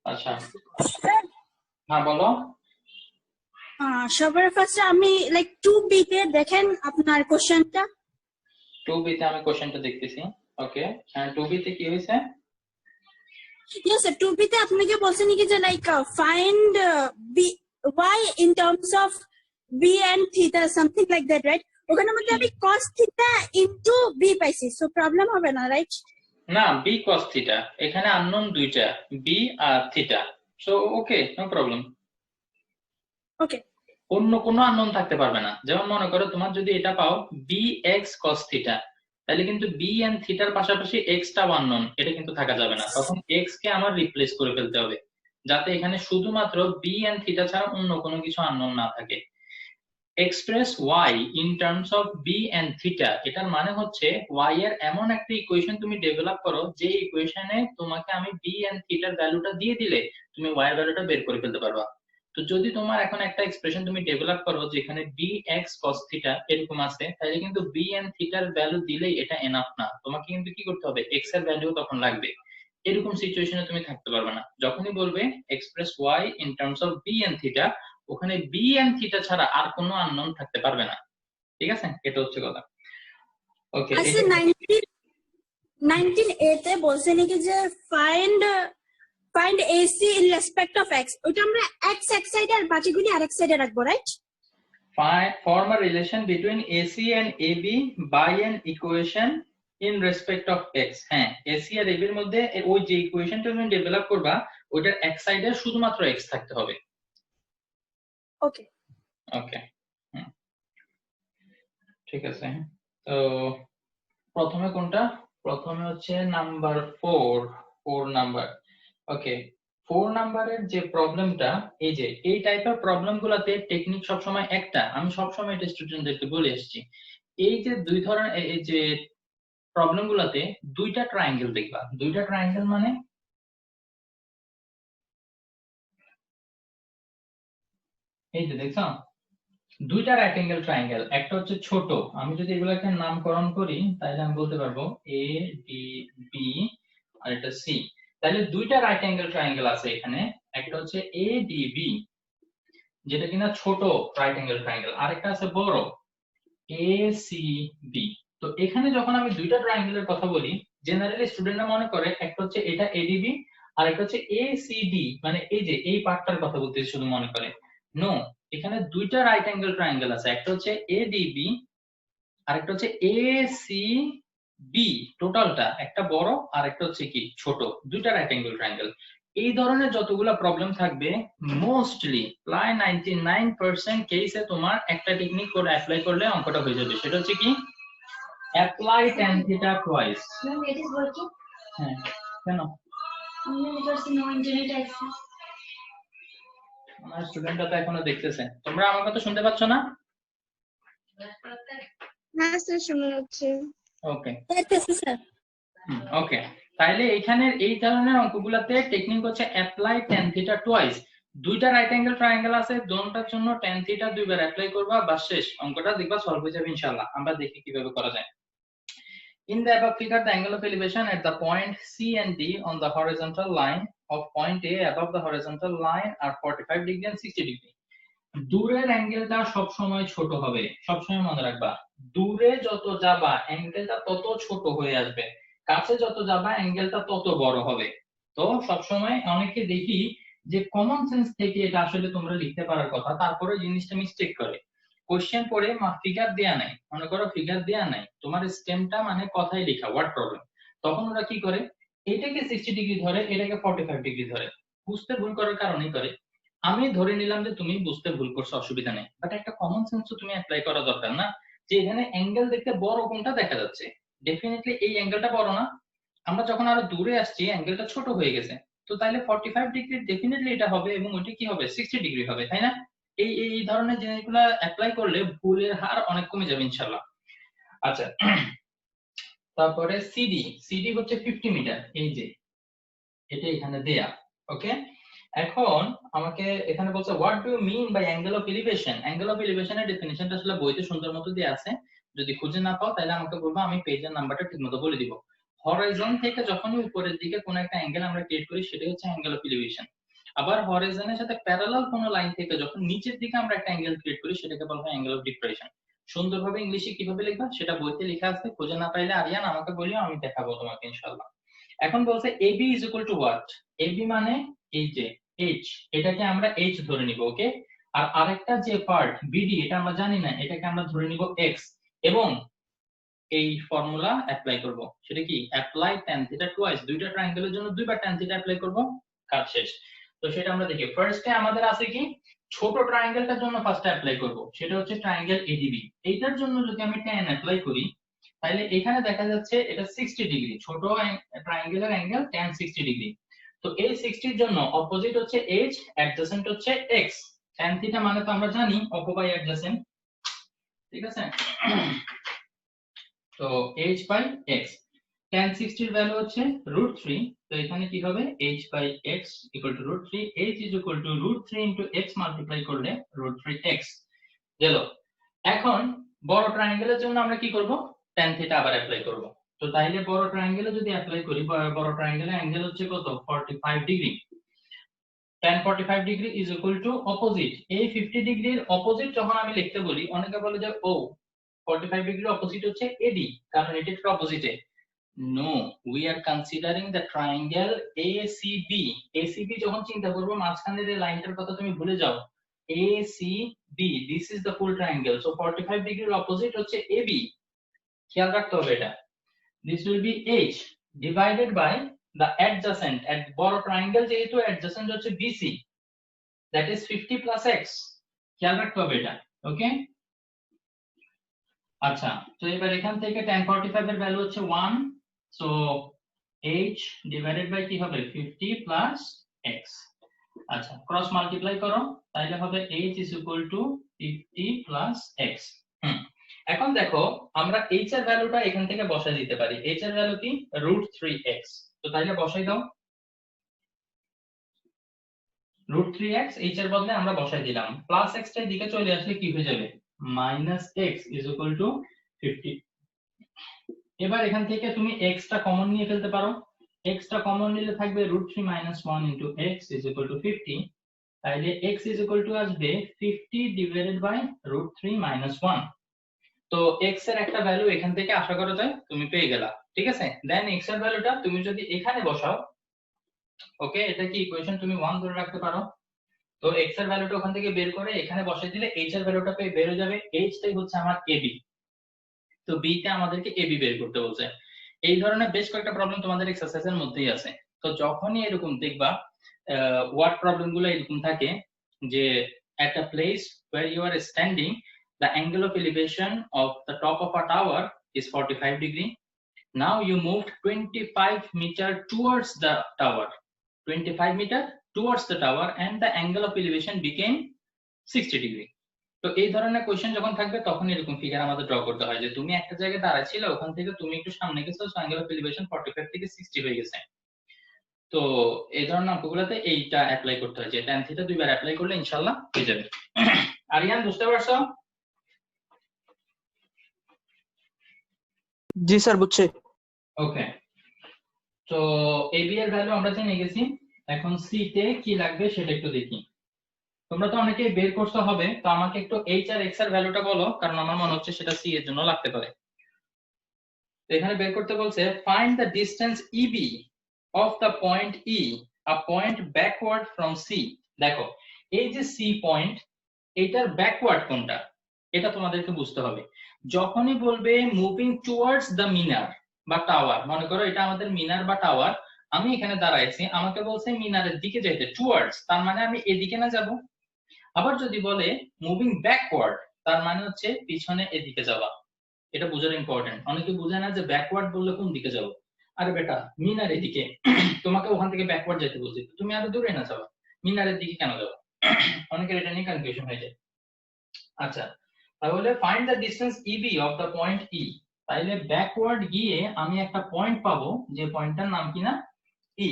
আচ্ছা, হ্যাঁ বলো। সবার ফার্স্টে আমি লাইক 2B তে দেখেন আপনার কোশ্চেনটা। 2B তে আমি কোশ্চেনটা দেখতেছি। ওকে, হ্যাঁ 2B তে কি হয়েছে? ইয়েস স্যার, 2B তে আপনাকে বলছেন কি যে like find B Y in terms of B and theta something like that, right? ওখানের মধ্যে আমি cos থিটা ইনটু বি পাইছি, সো প্রবলেম হবে না, রাইট? না, বি cos থিটা, এখানে আননোন দুইটা, বি আর theta. So okay, no problem. Okay, অন্য কোনো আননোন থাকতে পারবে না। যেমন মনে করো তোমার যদি এটা পাও বি এক্স cos থিটা, তাহলে কিন্তু বি এন্ড থিটার পাশাপাশি এক্সটা আননোন, এটা কিন্তু থাকা যাবে না। তখন এক্স কে আমার রিপ্লেস করে ফেলতে হবে, যাতে এখানে শুধুমাত্র বি এন্ড থিটা ছাড়া অন্য কোনো কিছু আননোন না থাকে। Express y in terms of B and theta, এটার মানে হচ্ছে ওয়াই এর এমন একটা ইকুয়েশন তুমি ডেভেলপ করো যে ইকুয়েশনে তোমাকে আমি বি এন্ড থিটার ভ্যালুটা দিয়ে দিলে তুমি ওয়াই এর ভ্যালুটা বের করে ফেলতে পারবা। তো যদি তোমার এখন একটা এক্সপ্রেশন তুমি ডেভেলপ করো যেখানে বি এক্স কস থিটা এরকম আছে, তাহলে কিন্তু বি এন্ড থিটার ভ্যালু দিলেই এটা এনাফ না, তোমাকে কিন্তু কি করতে হবে, এক্স এর ভ্যালু তখন লাগবে। এরকম সিচুয়েশনে তুমি থাকতে পারবে না। যখনই বলবে express y in terms of B and theta, ওখানে বি এন্ড থিটা ছাড়া আর কোনো আননোন থাকতে পারবে না। ঠিক আছে, এটা হচ্ছে কথা। ওকে, আচ্ছা 19A তে বলছে নাকি যে find AC in respect of x, ওটা আমরা x এক সাইডে আর বাকিগুলি আরেক সাইডে রাখবো, right? form a relation between AC and AB by an equation in respect of x। হ্যাঁ, AC আর AB এর মধ্যে ওই যে ইকুয়েশনটা তুমি ডেভেলপ করবা, ওটার এক সাইডে শুধুমাত্র x থাকতে হবে। ওকে, ওকে, ঠিক আছে। তো প্রথমে কোনটা? প্রথমে হচ্ছে নাম্বার 4 নাম্বার। ওকে, 4 নাম্বারের যে প্রবলেমটা, এই যে এই টাইপের প্রবলেম গুলাতে টেকনিক সবসময় একটা, আমি সবসময় এটা স্টুডেন্টদেরকে বলে এসেছি। এই যে দুই ধরনের এই যে প্রবলেম গুলাতে দুইটা ট্রায়াঙ্গেল দেখবা। দুইটা ট্রায়াঙ্গেল মানে এই যে দেখছো দুইটা রাইট অ্যাঙ্গেল ট্রায়াঙ্গেল, একটা হচ্ছে ছোট, আমি যদি এগুলোকে নামকরণ করি তাহলে আমি বলতে পারবো এ ডি বি আর এটা সি। তাহলে দুইটা রাইট অ্যাঙ্গেল ট্রায়াঙ্গেল আছে এখানে, একটা হচ্ছে এ ডি বি যেটা কিনা ছোট রাইট অ্যাঙ্গেল ট্রায়াঙ্গেল, আরেকটা আছে বড় এ সি বি। তো এখানে যখন আমি দুইটা ট্রায়াঙ্গেলের কথা বলি, জেনারেলি স্টুডেন্টরা মনে করে একটা হচ্ছে এটা এডিবি আর একটা হচ্ছে এসিডি, মানে এই যে এই পার্টটার কথা বলতে শুধু মনে করে। নো, এখানে দুইটা রাইট অ্যাঙ্গেল ট্রায়াঙ্গেল আছে, একটা হচ্ছে এডিবি আর একটা হচ্ছে এসিবি। টোটালটা একটা বড় আর একটা হচ্ছে কি ছোট, দুইটা রাইট অ্যাঙ্গেল ট্রায়াঙ্গেল। এই ধরনের যতগুলা প্রবলেম থাকবে মোস্টলি প্রায় 99% কেসে তোমার একটা টেকনিক করে অ্যাপ্লাই করলে অঙ্কটা হয়ে যাবে। সেটা হচ্ছে কি, অ্যাপ্লাই tan থিটা টুয়াইস। হ্যাঁ, কেন আমার স্টুডেন্টরা তো এখনো দেখতেছে, তোমরা আমার কথা শুনতে পাচ্ছ না? হ্যাঁ স্যার, শোনা যাচ্ছে। ওকে, স্যার ওকে, তাইলে এইখানের এই ধরনের অঙ্কগুলোতে টেকনিক হচ্ছে অ্যাপ্লাই tan থিটা টুয়াইস। দুইটা রাইট অ্যাঙ্গেল ট্রায়াঙ্গেল আছে, দোনটার জন্য tan থিটা দুইবার অ্যাপ্লাই করবা, বাস শেষ, অঙ্কটা দেখবা সলভ হয়ে যাবে ইনশাআল্লাহ। আমরা দেখি কিভাবে করা যায়। In the above figure, the angle of elevation at the point C and D on the horizontal line of point A above the horizontal line are 45 degree and 60 degree. দূরের অ্যাঙ্গেলটা সবসময় ছোট হবে, সবসময় মনে রাখবা। দূরে যত যাবা অ্যাঙ্গেলটা তত ছোট হয়ে আসবে, কাছে যত যাবা অ্যাঙ্গেলটা তত বড় হবে। তো সবসময় অনেকে দেখি যে কমন সেন্স থেকে এটা আসলে তোমরা লিখতে পারার কথা, তারপরে জিনিসটা মিস্টেক করে। কোশ্চেন পড়ে ফিগার দেয়া নাই, মনে করো ফিগার দেয়া নাই, তোমার স্টেমটা মানে কথাই লেখা ওয়ার্ড প্রবলেম, তখন ওরা কি করে, এটাকে 60 ডিগ্রি ধরে এটাকে 45 ডিগ্রি ধরে, বুঝতে ভুল করার কারণেই করে। আমি ধরে নিলাম যে তুমি বুঝতে ভুল করছো, অসুবিধা নেই, বাট একটা কমন সেন্স তো তুমি অ্যাপ্লাই করা দরকার না, যে এখানে অ্যাঙ্গেল দেখতে বড় কোনটা দেখা যাচ্ছে, ডেফিনেটলি এই অ্যাঙ্গেলটা বড় না, আমরা যখন আরো দূরে আসছি অ্যাঙ্গেলটা ছোট হয়ে গেছে, তো তাহলে 45 ডিগ্রি ডেফিনেটলি এটা হবে এবং ওইটা কি হবে 60 ডিগ্রি হবে, তাই না? এই এই ধরনের জিনিসগুলো অ্যাপ্লাই করলে ভুলের হার অনেক কমে যাবে ইনশাআল্লাহ। আচ্ছা, তারপরে সিডি, সিডি হচ্ছে 50 মিটার, এই যে এটা এখানে দেয়া। ওকে, এখন আমাকে এখানে বলছে what do you mean by angle of elevation. Angle of এলিভেশনের ডেফিনিশনটা আসলে বইতে সুন্দর মতো দেয়া আছে, যদি খুঁজে না পাও তাহলে আমাকে বলবো, আমি পেজের নাম্বারটা ঠিকমতো বলে দিব। হরাইজন থেকে যখনই উপরের দিকে কোন একটা অ্যাঙ্গেল আমরা ক্রিয়েট করি সেটা হচ্ছে অ্যাঙ্গেল অফ এলিভেশন। আবার হরাইজনের সাথে প্যারালাল কোন লাইন থেকে যখন নিচের দিকে আমরা একটা অ্যাঙ্গেল ক্রিয়েট করি সেটাকে বলা হয় অ্যাঙ্গেল অফ ডিপ্রেশন। সুন্দরভাবে ইংলিশে কিভাবে লিখবা সেটা বইতে লেখা আছে, খুঁজে না পাইলে আরিয়ান আমাকে বলিও, আমি দেখাবো তোমাকে ইনশাআল্লাহ। এখন বলছে AB is equal two what? AB মানে এই যে H, এটাকে আমরা H ধরে নিব, ওকে। আর আরেকটা যে পার্ট BD এটা আমরা জানি না, এটাকে আমরা ধরে নিব X, এবং এই ফর্মুলা অ্যাপ্লাই করব। সেটা কি? অ্যাপ্লাই tan থিটা টুয়াইস, দুইটা ট্রায়াঙ্গেলের জন্য দুইবার tan থিটা অ্যাপ্লাই করব, কাজ শেষ। তো সেটা আমরা দেখি। ফার্স্টে আমাদের আছে কি, ছোট ট্রায়াঙ্গেলটার জন্য ফার্স্টে অ্যাপ্লাই করব, সেটা হচ্ছে ট্রায়াঙ্গেল ADB। এইটার জন্য যদি আমি tan অ্যাপ্লাই করি তাহলে এখানে দেখা যাচ্ছে এটা 60 ডিগ্রি, ছোট ট্রায়াঙ্গেলের অ্যাঙ্গেল tan 60 ডিগ্রি। তো এই 60 এর জন্য অপোজিট হচ্ছে H, অ্যাডজেসেন্ট হচ্ছে X। tan থিটা মানে তো আমরা জানি অপো বাই অ্যাডজেসেন্ট, ঠিক আছে। তো h বাই x, tan 60 এর ভ্যালু হচ্ছে √3, তো এখানে কি হবে h by x equal to √3, h is equal to √3 into x multiply করলে √3x গেল। এখন বড় ট্রায়াঙ্গেলের জন্য আমরা কি করব? tan থিটা আবার অ্যাপ্লাই করব। তো তাইলে বড় ট্রায়াঙ্গেলে যদি অ্যাপ্লাই করি, বড় ট্রায়াঙ্গেলের অ্যাঙ্গেল হচ্ছে কত? 45 degree. tan 45 degree is equal to opposite, এই 50 ডিগ্রির অপোজিট যখন আমি লিখতে বলি অনেকে বলে যে ও 45 ডিগ্রির অপোজিট হচ্ছে AD, কারণ এটা একটু অপোজিটে। No, we are considering the triangle ACB। ACB যখন চিন্তা করব মাঝখানের এই লাইনটার কথা তুমি ভুলে যাও, ACB, this is the full triangle. So 45 ডিগ্রির অপোজিট হচ্ছে AB, খেয়াল রাখতে হবে এটা। This will be H divided by the adjacent, এট বড় ট্রায়াঙ্গেল যেহেতু অ্যাডজেসেন্ট হচ্ছে BC, that is 50 plus x, খেয়াল রাখতে হবে এটা, ওকে। আচ্ছা, তো এবার এখান থেকে tan 45 এর ভ্যালু হচ্ছে 1, সো h ডিভাইডেড বাই কি হবে 50 প্লাস x। আচ্ছা, ক্রস মাল্টিপ্লাই করো, তাহলে হবে h is equal two 50 plus x। এখন দেখো আমরা h এর ভ্যালুটা এখান থেকে বসাই দিতে পারি। h এর ভ্যালু কি? √3x, তো তাহলে বসাই দাও √3x, h এর বদলে আমরা বসাই দিলাম, প্লাস x টা এদিকে চলে আসলে কি হয়ে যাবে? Minus x is equal two 50। এবার এখান থেকে তুমি x টা কমন নিয়ে ফেলতে পারো, x টা কমন নিলে থাকবে √3 - 1 into x is equal two 50, তাহলে x ইজ ইকুয়াল টু আসবে 50 ডিভাইডেড বাই √3 - 1। তো x এর একটা ভ্যালু এখান থেকে আশা করা যায় তুমি পেয়ে গেলা, ঠিক আছে। দেন x এর ভ্যালুটা তুমি যদি এখানে বসাও, ওকে, এটা কি ইকুয়েশন তুমি 1 ধরে রাখতে পারো। তো x এর ভ্যালুটা ওখান থেকে বের করে এখানে বসাই দিলে h এর ভ্যালুটা পেয়ে বের হয়ে যাবে। h টাই হচ্ছে আমার AB, তো b তে আমাদেরকে AB বের করতে বলছে। এই ধরনের বেশ কয়েকটা প্রবলেম তোমাদের এক্সারসাইজের মধ্যেই আছে। তো যখনই এরকম দেখবা ওয়ার্ড প্রবলেম গুলো এরকম থাকে যে at a place where you are standing the angle of elevation of the top of a tower is 45 degree. Now you moved 25 meter towards the tower, 25 meter towards the tower, and the angle of elevation became 60 degree. তো এই ধরনের question যখন থাকবে তখন এরকম figure আমাদের draw করতে হয় যে তুমি একটা জায়গায় দাঁড়াচ্ছিলে, ওখান থেকে তুমি একটু সামনে গেছো, সো অ্যাঙ্গেল অফ এলিভেশন 45 থেকে 60 হয়ে গেছে। তো এই ধরনের অঙ্কগুলোতে এইটা অ্যাপ্লাই করতে হয় যে tan থিটা দুইবার অ্যাপ্লাই করলে ইনশাআল্লাহ হয়ে যাবে। আরিয়ান বুঝতে পারছো? জি স্যার, বুঝছি। ওকে, তো AB এর ভ্যালু আমরা জেনে গেছি, এখন C তে কি লাগবে সেটা একটু দেখি। তোমরা তো অনেকেই বের করতে হবে, তো আমাকে একটু h আর x এর ভ্যালুটা বলো, কারণ আমার মনে হচ্ছে সেটা C এর জন্য লাগতে পারে। তো এখানে বের করতে বলছে find the distance EB of the point E, a point backward from C। দেখো এই যে C পয়েন্ট, এটার ব্যাকওয়ার্ড কোনটা এটা তোমাদেরকে বুঝতে হবে। যখনই বলবে মুভিং টুয়ার্ডস দ্য মিনার বা টাওয়ার, মনে করো এটা আমাদের মিনার বা টাওয়ার, আমি এখানে দাঁড়াইছি, আমাকে বলছে মিনারের দিকে যেতে, টুয়ার্ডস, তার মানে আমি এদিকে না যাব। আবার যদি বলে মুভিং ব্যাকওয়ার্ড, তার মানে হচ্ছে পিছনে এদিকে যাওয়া। এটা বোঝার ইম্পর্টেন্ট, অনেকে বোঝে না যে ব্যাকওয়ার্ড বললে কোন দিকে যাবো। আরে বেটা মিনার এদিকে, তোমাকে ওখান থেকে ব্যাকওয়ার্ড যেতে বলছি, তুমি আরো দূরে না যাবা, মিনারের দিকে কেন যাবো? অনেকের এটা নিয়ে কনফিউশন হয়ে যায়। আচ্ছা, তাহলে find the distance EB of the point E, তাইলে ব্যাকওয়ার্ড গিয়ে আমি একটা পয়েন্ট পাবো, যে পয়েন্টটার নাম কিনা E।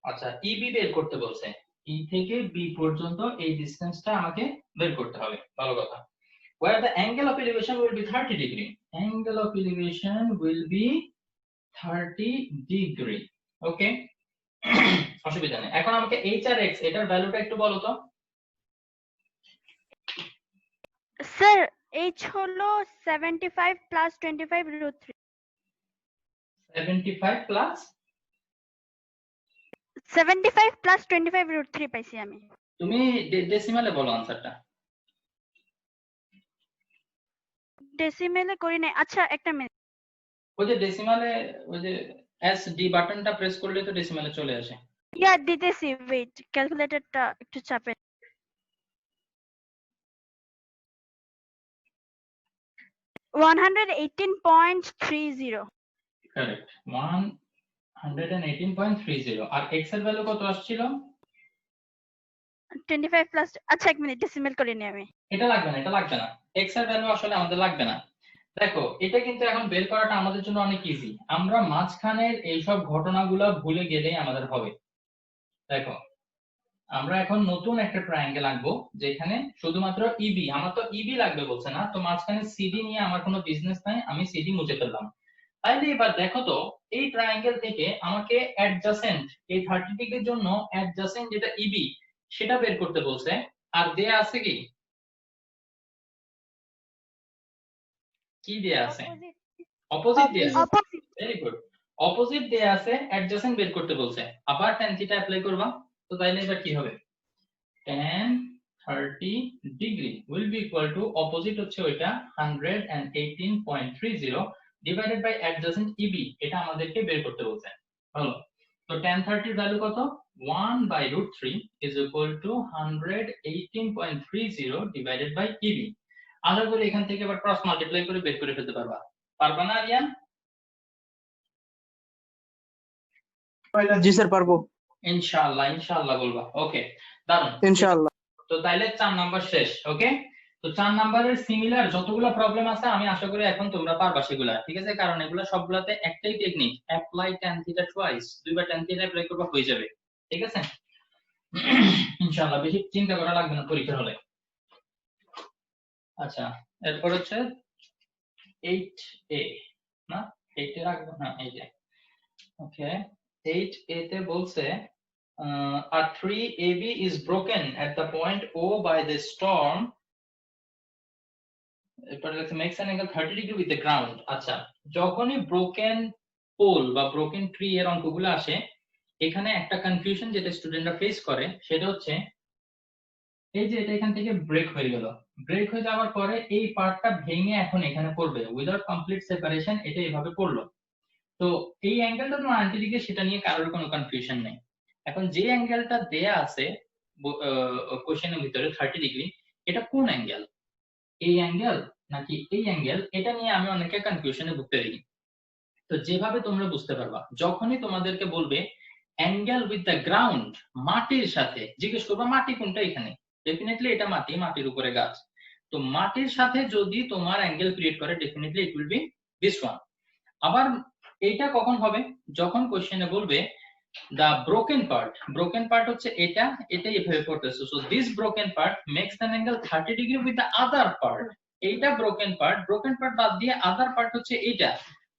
আচ্ছা, EB বের করতে বলছে, E থেকে B পর্যন্ত এই ডিসটেন্সটা আমাকে বের করতে হবে, ভালো কথা। Where the angle of elevation will be 30 degree, angle of elevation will be 30 degree. Okay, অসুবিধা নেই। এখন আমাকে h আর x এটার ভ্যালুটা একটু বলো তো। স্যার h হলো 75 plus 25 root 3। 75 plus 75 plus 25 root 3 পাইছি আমি। তুমি ডেসিমালে বলো আনসারটা। ডেসিমেলে করি নাই। আচ্ছা একটা মিনিট। ওই যে ডেসিমালে ওই যে SD বাটনটা প্রেস করলে তো ডেসিমালে চলে আসে। ইয়া দিতেছি, ওয়েট, ক্যালকুলেটরটা একটু চাপে। 118.30। কারেক্ট, 118.30। আর x এর ভ্যালু কত আসছিল? 25 প্লাস, আচ্ছা এক মিনিট, ডেসিমেল করে নি আমি। এটা লাগবে না, এটা লাগবে না। x এর ভ্যালু আসলে আমাদের লাগবে না। দেখো, এটা কিন্তু এখন বের করাটা আমাদের জন্য অনেক ইজি। আমরা মাঝখানের এইসব ঘটনাগুলো ভুলে গেলেই আমাদের হবে। দেখো, আমরা এখন নতুন একটা ট্রায়াঙ্গেল আঁকবো যেখানে শুধুমাত্র ইবি, আমার তো ইবি লাগবে বলছে না, তো মাঝখানে সিডি নিয়ে আমার কোনো বিজনেস নাই, আমি সিডি মুছে ফেললাম। তাইলে এবার দেখো তো, এই ট্রায়াঙ্গেল থেকে আমাকে অ্যাডজাসেন্ট, এই 30 ডিগ্রির জন্য অ্যাডজাসেন্ট যেটা ইবি সেটা বের করতে বলছে। আর দেয়া আছে কি কি দেয়া আছে? অপোজিট দেয়া আছে। অপোজিট। ভেরি গুড, অপোজিট দেয়া আছে, অ্যাডজাসেন্ট বের করতে বলছে। আবার tan থিটা অ্যাপ্লাই করবা। তো তাইলে এবার কি হবে? tan 30 degree will be equal to opposite হচ্ছে ওইটা 118.30 ডিভাইডেড বাই অ্যাডজাসেন্ট EB, এটা আমাদেরকে বের করতে বলছে। হলো, তো tan 30 এর ভ্যালু কত? 1/√3 is equal to 118.30 divided by EB। আশা করি এখান থেকে আবার ক্রস মাল্টিপ্লাই করে বের করে ফেলতে পারবা। পারবা না রিয়ান? জি স্যার, পারবো। ইনশাআল্লাহ, ইনশাআল্লাহ বলবা। ওকে, দারুন। ইনশাআল্লাহ। তো তাইলে 4 নাম্বার শেষ। ওকে, তো 4 নাম্বারের সিমিলার যতগুলো প্রবলেম আছে আমি আশা করি এখন তোমরা পারবা সেগুলা, ঠিক আছে? কারণ এগুলা সবগুলাতে একটাই technique, apply tan theta twice, দুইবার tan থিটা অ্যাপ্লাই করবা হয়ে যাবে, ঠিক আছে? ইনশাআল্লাহ বেশি চিন্তা করা লাগবে না পরীক্ষা হলে। আচ্ছা, এরপর হচ্ছে 8A, না 8A রাখবো, হ্যাঁ এই যে। ওকে, 8A তে বলছে a tree AB is broken at the point O by the storm. এরপর লেখা makes an angle 30 degree with the ground. আচ্ছা, যখনই ব্রোকেন পোল বা ব্রোকেন ট্রি এর অঙ্কগুলো আসে, এখানে একটা কনফিউশন যেটা স্টুডেন্টরা ফেস করে সেটা হচ্ছে এই যে এটা এখান থেকে ব্রেক হয়ে গেল, ব্রেক হয়ে যাওয়ার পরে এই পার্টটা ভেঙে এখন এখানে পড়বে উইদাউট কমপ্লিট সেপারেশন, এটা এভাবে পড়লো। তো এই অ্যাঙ্গেলটা তো 90 ডিগ্রি, সেটা নিয়ে কারোর কোনো কনফিউশন নেই। এখন যে অ্যাঙ্গেলটা দেয়া আছে কোশ্চেনের ভিতরে 30 ডিগ্রি, এটা কোন অ্যাঙ্গেল? এই অ্যাঙ্গেল নাকি এই অ্যাঙ্গেল? এটা নিয়ে আমি অনেকে কনফিউশনে ভুগতে দেখি। তো যেভাবে তোমরা বুঝতে পারবা, যখনই তোমাদেরকে বলবে অ্যাঙ্গেল উইথ দ্য গ্রাউন্ড, মাটির সাথে, জিজ্ঞেস করবা মাটি কোনটা, এখানে ডেফিনেটলি এটা মাটি, মাটির উপরে গাছ। তো মাটির সাথে যদি তোমার অ্যাঙ্গেল ক্রিয়েট করে, definitely it will be this one. আবার এইটা কখন হবে? যখন কোশ্চেনে বলবে the broken part হচ্ছে এটা, এটাই এভাবে পড়তেছে, so this broken part makes an angle 30 degree with the other part। এইটা broken part বাদ দিয়ে other part হচ্ছে এইটা,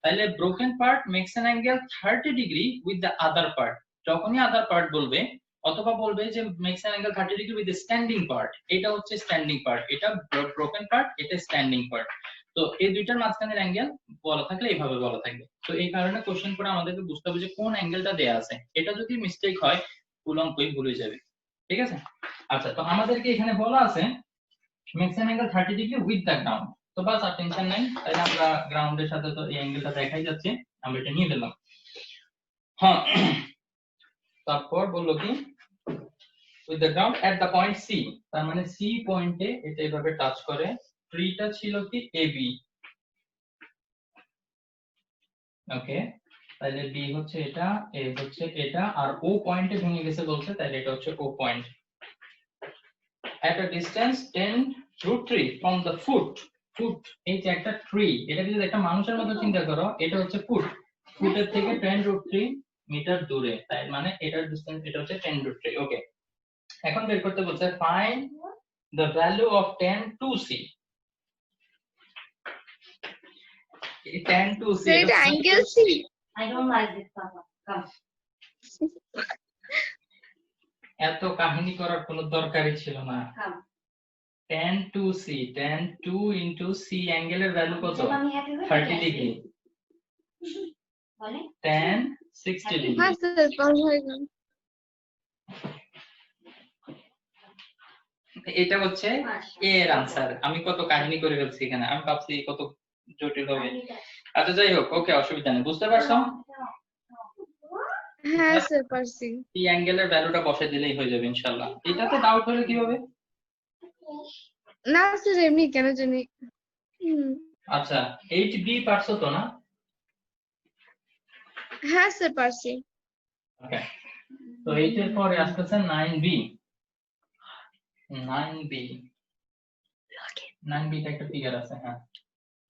তাহলে broken part makes an angle 30 degree with the other part। যখনই other part বলবে অথবা বলবে যে makes an angle 30 degree with the standing part, এটা হচ্ছে standing part, এটা broken part, এটা standing part। তো এই দুইটার মাঝখানের অ্যাঙ্গেল বলা থাকলে এইভাবে বলা থাকবে। তো এই কারণে কোশ্চেন করে আমাদেরকে বুঝতে হবে যে কোন অ্যাঙ্গেলটা দেয়া আছে। এটা যদি মিস্টেক হয় ফুল অঙ্কই ভুল হয়ে যাবে, ঠিক আছে? আচ্ছা, তো আমাদেরকে এখানে বলা আছে makes an angle 30 degree with the ground. তো বাস, আর টেনশন নাই, তাহলে আমরা গ্রাউন্ডের সাথে তো এই অ্যাঙ্গেলটা দেখাই যাচ্ছে, আমরা এটা নিয়ে নিলাম। হ্যাঁ, তারপর বললো কি with the ground at the point C, তার মানে সি পয়েন্টে এটা এইভাবে টাচ করে। ট্রিটা ছিল কি এবি, ওকে, তাহলে বি হচ্ছে এটা, এ হচ্ছে এটা, আর ও পয়েন্টে ভেঙে গেছে বলছে, তাহলে এটা হচ্ছে ও point. at a distance 10√3 from the foot, এই যে একটা ট্রি, এটা যদি একটা মানুষের মতো চিন্তা করো, এটা হচ্ছে ফুটের থেকে 10√3 মিটার দূরে, তাই মানে এটার ডিসটেন্স, এটা হচ্ছে 10√3। ওকে, এখন বের করতে বলছে find the value of tan 2c। tan 2c এটা angle C. I don't like this, Papa. Come. এত কাহিনী করার কোনো দরকারই ছিল না। Come. tan 2c, tan 2 into c অ্যাঙ্গেলের value কত? Mommy, happy birthday. 30 ডিগ্রি। বলে? tan 60 degree. হ্যাঁ স্যার কল হয়ে গেল। এটা হচ্ছে এ এর আনসার। আমি কত কাহিনী করে ফেলছি এখানে, আমি ভাবছি কত জটিল হবে। আচ্ছা যাই হোক, ওকে, অসুবিধা নেই, বুঝতে পারছো? হ্যাঁ স্যার পারছি। এই অ্যাঙ্গেলের ভ্যালুটা বসে দিলেই হয়ে যাবে ইনশাআল্লাহ। এটাতে ডাউট হলে কি হবে? না স্যার এমনি কেন জানি। আচ্ছা 8b পারছো তো না? হ্যাঁ স্যার পারছি। ওকে, তো 8 এর পরে আসতেছে 9b। 9b, 9b তে একটা ফিগার আছে। হ্যাঁ,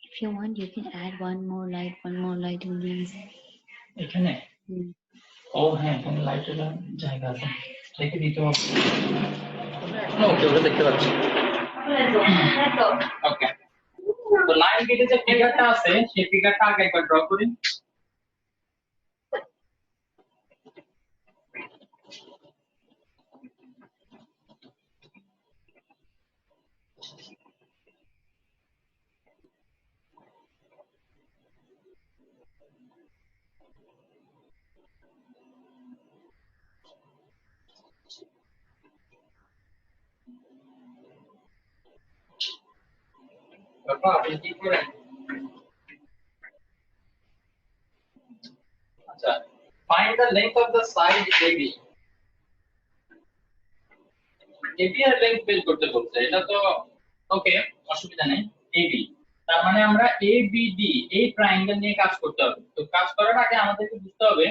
If you want, you can add one more light in these. এখানে ও হ্যাঁ, এখানে লাইটের জায়গা আছে, রেখে দিতে হবে। ওকে, ওটা দেখতে পাচ্ছি। ওকে, তো 9b তে যে ফিগারটা আছে সেই ফিগারটা আগে একবার ড্র করি। বাবা আপনি কি করেন? আচ্ছা, find the length of the side AB. AB এর লেন্থ বের করতে বলছে, এটা তো ওকে, অসুবিধা নেই। AB, তার মানে আমরা ABD এই ট্রায়াঙ্গেল নিয়ে কাজ করতে হবে। তো কাজ করার আগে আমাদেরকে বুঝতে হবে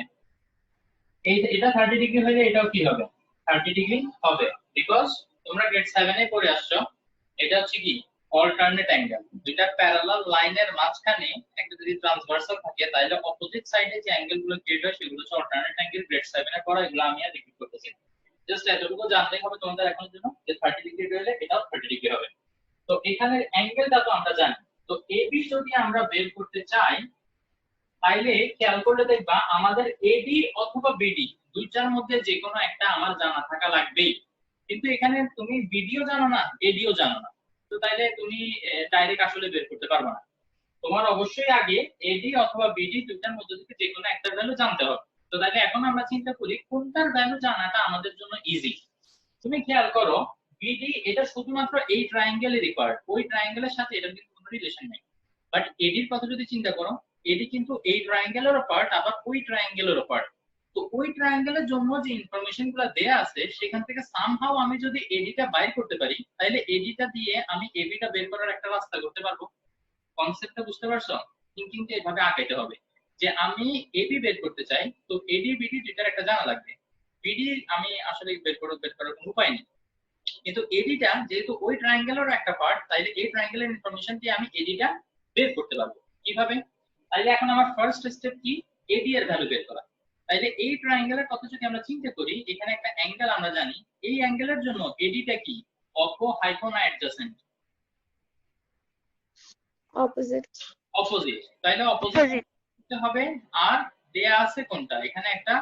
এটা 30 ডিগ্রি হলে এটাও কি হবে? 30 ডিগ্রি হবে, বিকজ তোমরা গ্রেড 7 এ পড়ে আসছো। এটা হচ্ছে কি অল্টারনেট অ্যাঙ্গেল। দুইটা প্যারালাল লাইনের মাঝখানে একটা যদি ট্রান্সভার্সাল থাকে তাহলে অপোজিট সাইডে যে অ্যাঙ্গেল গুলো ক্রিয়েট হয় সেগুলো হচ্ছে অল্টারনেট অ্যাঙ্গেল। গ্রেড 7 এ পড়া এগুলো আমি আর রিপিট করতেছি। জাস্ট এতটুকু জানলেই হবে তোমাদের এখনের জন্য যে 30 ডিগ্রি হলে এটাও 30 ডিগ্রি হবে। তো এখানের অ্যাঙ্গেলটা তো আমরা জানি। তো এবি যদি আমরা বের করতে চাই তাইলে খেয়াল করলে দেখবা আমাদের এডি অথবা বিডি দুইটার মধ্যে যে কোনো একটা আমার জানা থাকা লাগবেই। কিন্তু এখানে তুমি বিডিও জানো না, এডিও জানো না, তো তাইলে তুমি ডাইরেক্ট আসলে বের করতে পারবে না। তোমার অবশ্যই আগে এডি অথবা বিডি দুইটার মধ্যে থেকে যে কোনো একটা ভ্যালু জানতে হবে। তো তাইলে এখন আমরা চিন্তা করি কোনটার ভ্যালু জানাটা আমাদের জন্য ইজি। তুমি খেয়াল করো বিডি এটা শুধুমাত্র এই ট্রায়াঙ্গেলে রিকোয়ার্ড, ওই ট্রায়াঙ্গেলের সাথে এটার কিন্তু কোনো রিলেশন নেই। বাট এডির কথা যদি চিন্তা করো, এডি কিন্তু এই ট্রায়াঙ্গেলেরও পার্ট আবার ওই ট্রায়াঙ্গেলেরও পার্ট। তো ওই ট্রায়াঙ্গেলের জন্য যে ইনফরমেশন গুলো দেয়া আছে সেখান থেকে সামহাউ আমি যদি এডিটা বাইর করতে পারি তাহলে এডিটা দিয়ে আমি এবিটা বের করার একটা রাস্তা করতে পারবো। কনসেপ্টটা বুঝতে পারছো? থিংকিংটা এভাবে আগাইতে হবে যে আমি এবি বের করতে চাই, তো এডি বিডি দুইটার একটা জানা লাগবে। বিডি আমি আসলে বের করার কোনো উপায় নেই, কিন্তু এডিটা যেহেতু ওই ট্রায়াঙ্গেলের একটা পার্ট তাইলে এই ট্রায়াঙ্গেলের ইনফরমেশন দিয়ে আমি এডিটা বের করতে পারবো। কিভাবে? তাইলে এখন আমার ফার্স্ট স্টেপ কি? এডি এর ভ্যালু বের করা। তাইলে এই ট্রায়াঙ্গেলের কথা যদি আমরা চিন্তা করি, এখানে একটা অ্যাঙ্গেল আমরা জানি, এই অ্যাঙ্গেলের জন্য এডিটা কি? অপো হাইপো না অ্যাডজাসেন্ট? অপোজিট। অপোজিট। তাইলে অপোজিট হবে। আর দেয়া আছে কোনটা? এখানে একটা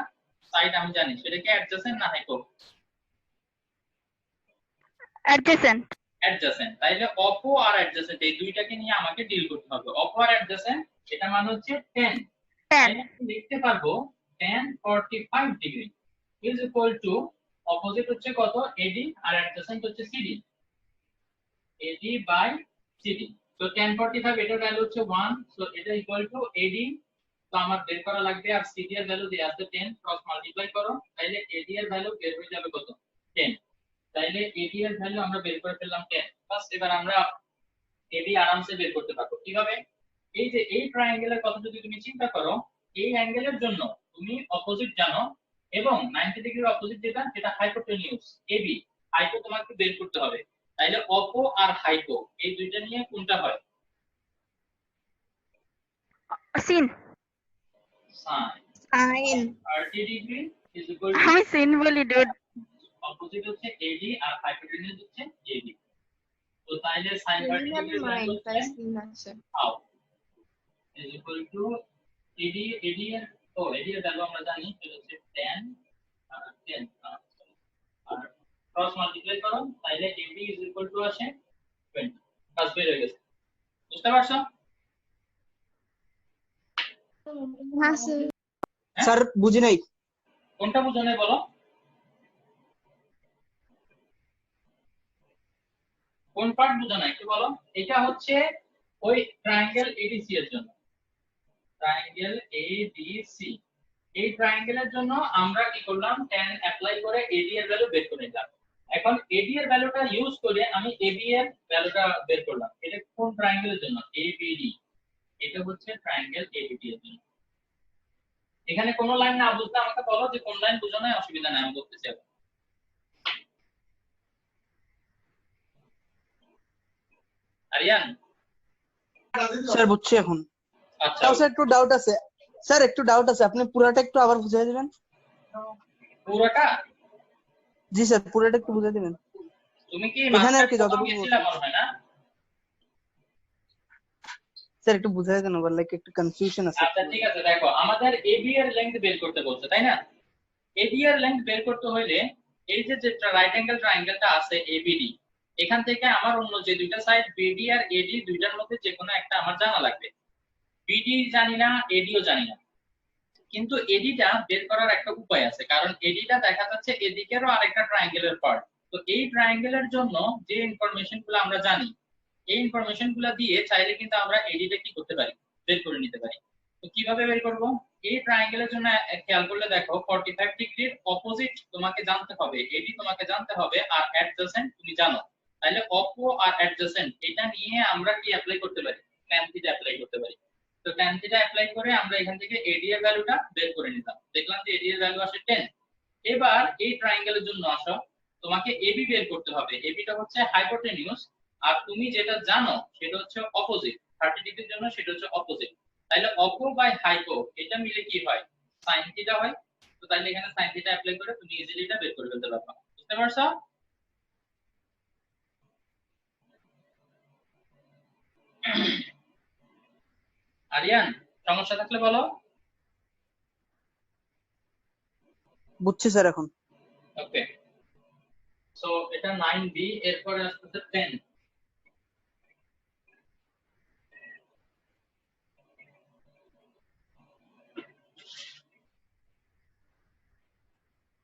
সাইড আমি জানি, সেটা কি অ্যাডজাসেন্ট না হাইপো? অ্যাডজেসেন্ট। অ্যাডজাসেন্ট। তাইলে অপো আর অ্যাডজাসেন্ট এই দুইটাকে নিয়ে আমাকে ডিল করতে হবে। অপো আর অ্যাডজাসেন্ট এটা মানে হচ্ছে 10। আমি লিখতে পারবো tan 45 degree is equal to opposite হচ্ছে কত? এডি আর অ্যাডজাসেন্ট হচ্ছে সিডি। AD by CD. তো tan 45 এটার ভ্যালু হচ্ছে 1, সো এটা ইকুয়াল টু এডি। তো আমার বের করা লাগবে, আর সিডি এর ভ্যালু দেয়া আছে 10, ক্রস মাল্টিপ্লাই করো, তাহলে এডি এর ভ্যালু বের হয়ে যাবে কত? 10। তাইলে এডি এর ভ্যালু আমরা বের করে ফেললাম 10। বাস এবার আমরা এডি আরামসে বের করতে পারবো। কিভাবে? এই যে এই ট্রায়াঙ্গেলের কথা যদি তুমি চিন্তা করো, এই অ্যাঙ্গেলের জন্য তুমি অপোজিট জানো এবং 90 ডিগ্রির অপোজিট যেটা সেটা হাইপোটেনিউস এবি। হাইপো তোমাকে বের করতে হবে। তাইলে অপো আর হাইপো এই দুইটা নিয়ে কোনটা হয়? Sin. Sine. 30 degree is equal to আমি সিন বলি ডুড। অপোজিট হচ্ছে এডি আর হাইপোটেনিউস হচ্ছে এবি। তো তাইলে sin 30 ডিগ্রি ভ্যালু হচ্ছে হাউ ইজ ইকুয়াল টু এডি এর তো এডি এর ভ্যালু আমরা জানি সেটা হচ্ছে 10 10 আর ক্রস মাল্টিপ্লাই করো তাহলে AB ইজ ইকুয়াল টু আসে 20 কাজ বের হয়ে গেছে বুঝতে পারছো হ্যাঁ স্যার হ্যাঁ? স্যার বুঝি নাই। কোনটা বুঝো নাই বলো কোন পার্ট বুঝো না একটু বলো এটা হচ্ছে ওই ট্রায়াঙ্গেল এডিসি এর জন্য ট্রায়াঙ্গেল এডিসি এই ট্রায়াঙ্গেলের জন্য আমরা কি করলাম tan অ্যাপ্লাই করে AD এর ভ্যালু বের করে নিলাম এখন AD এর ভ্যালুটা ইউজ করে আমি AB এর ভ্যালুটা বের করলাম এটা কোন ট্রায়াঙ্গেলের জন্য ABD এটা হচ্ছে ট্রায়াঙ্গেল ABD এর জন্য এখানে কোন লাইন না বুঝলে আমাকে বলো যে কোন লাইন বুঝো না অসুবিধা নাই আমি বলতেছি এখন আরিয়ান স্যার বুঝছি এখন। আচ্ছা তাও স্যার একটু ডাউট আছে, স্যার একটু ডাউট আছে, আপনি পুরাটা একটু আবার বুঝিয়ে দিবেন। পুরোটা জি স্যার পুরাটা একটু বুঝিয়ে দিবেন। তুমি কি এখানে আর কি মাস্টার যতটুকু গেছিলা মনে হয় না স্যার একটু বুঝিয়ে দেন, ওভার লাইক একটু কনফিউশন আছে। আচ্ছা ঠিক আছে দেখো আমাদের AB এর লেংথ বের করতে বলছে তাই না AB এর লেংথ বের করতে হলে এই যে রাইট অ্যাঙ্গেল ট্রায়াঙ্গেলটা আছে ABD এখান থেকে আমার অন্য যে দুইটা সাইড BD আর AD দুইটার মধ্যে যে কোনো একটা আমার জানা লাগবে BD জানি না AD ও জানি না কিন্তু AD টা বের করার একটা উপায় আছে কারণ AD টা দেখা যাচ্ছে এদিকেরও আরেকটা ট্রায়াঙ্গেলের পার্ট তো এই ট্রায়াঙ্গেলের জন্য যে ইনফরমেশন গুলো আমরা জানি এই ইনফরমেশন গুলো দিয়ে চাইলে কিন্তু আমরা AD টা কি করতে পারি বের করে নিতে পারি তো কিভাবে বের করব এই ট্রায়াঙ্গেলের জন্য খেয়াল করলে দেখো 45 ডিগ্রির অপোজিট তোমাকে জানতে হবে AD তোমাকে জানতে হবে আর অ্যাডজাসেন্ট তুমি জানো তাহলে অপো আর অ্যাডজাসেন্ট এটা নিয়ে আমরা কি অ্যাপ্লাই করতে পারি tan থিটা অ্যাপ্লাই করতে পারি তো tan থিটা অ্যাপ্লাই করে আমরা এখান থেকে AD এর ভ্যালুটা বের করে নিলাম দেখলাম যে AD এর ভ্যালু আসে 10 এবার এই ট্রায়াঙ্গেলের জন্য আসো তোমাকে AB বের করতে হবে AB টা হচ্ছে হাইপোটেনিউস আর তুমি যেটা জানো সেটা হচ্ছে অপোজিট 30 ডিগ্রির জন্য সেটা হচ্ছে অপোজিট তাহলে অপো বাই হাইপো এটা মিলে কি হয় sin থিটা হয় তো তাহলে এখানে sin থিটা অ্যাপ্লাই করে তুমি ইজিলি এটা বের করে ফেলতে পারবে বুঝতে পারছো আরিয়ান সমস্যা থাকলে বলো বুঝছি স্যার এখন। ওকে সো এটা 9B এরপরে আসছে 10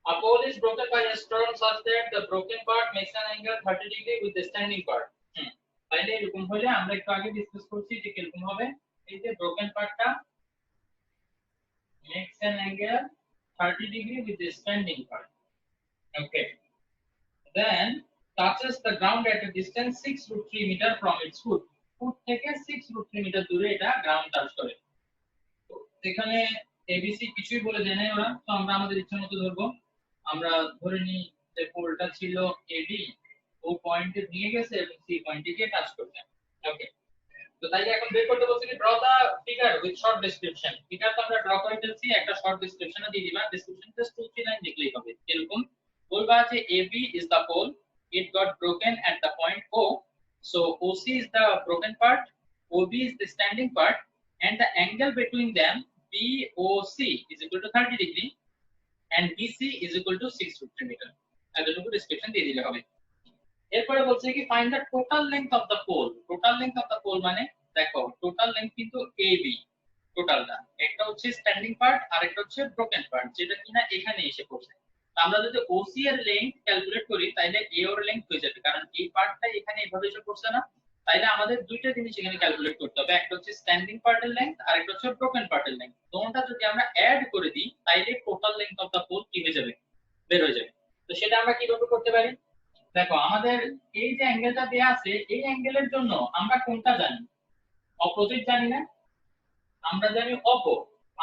A pole is broken by a storm such that the broken part makes an angle 30 degree with the standing part. তাইলে এরকম হলে আমরা একটু আগে ডিসকাস করছি যে কিরকম হবে এই যে broken partটা makes an angle 30 degree with the standing part. Okay. Then touches the ground at a distance 6√3 meter from its foot. Foot থেকে 6√3 মিটার দূরে এটা গ্রাউন্ড টাচ করে। তো এখানে ABC কিছুই বলে দেয় নাই ওরা তো আমরা আমাদের ইচ্ছা মতো ধরবো আমরা ধরে নিই যে পোলটা ছিল AB ও পয়েন্টে ভেঙে গেছে এবং সি পয়েন্টে গিয়ে টাচ করছে ওকে তো তাইলে এখন বের করতে বলছি কি draw the figure with short description figure তো আমরা ড্র করে ফেলছি একটা শর্ট ডেসক্রিপশন দিয়ে দিবা ডেসক্রিপশন জাস্ট 2-3 লাইন লিখলেই হবে এরকম বলবা যে AB is the pole it got broken at the point O so OC is the broken part OB is the standing part and the angle between them BOC is equal to 30 degree and BC is equal to 650 meter এতটুকু description দিয়ে দিলে হবে এরপরে বলছে কি find the total length of the pole total length of the pole মানে দেখো total length কিন্তু AB টোটালটা একটা হচ্ছে স্ট্যান্ডিং পার্ট আর একটা হচ্ছে ব্রোকেন পার্ট যেটা কিনা এখানে এসে পড়ছে আমরা যদি OC এর লেংথ ক্যালকুলেট করি তাহলে A এর লেংথ হয়ে যাবে কারণ এই পার্টটা এখানে এভাবে এসে পড়ছে না তাইলে আমাদের দুইটা জিনিস এখানে ক্যালকুলেট করতে হবে একটা হচ্ছে স্ট্যান্ডিং পার্টের লেংথ আর একটা হচ্ছে ব্রোকেন পার্টের লেংথ দুটোটা যদি আমরা অ্যাড করে দিই তাইলে total length of the pole কি হয়ে যাবে বের হয়ে যাবে তো সেটা আমরা কিভাবে করতে পারি দেখো আমাদের এই যে অ্যাঙ্গেলটা দেয়া আছে এই অ্যাঙ্গেলের জন্য আমরা কোনটা জানি অপোজিট জানি না আমরা জানি অপো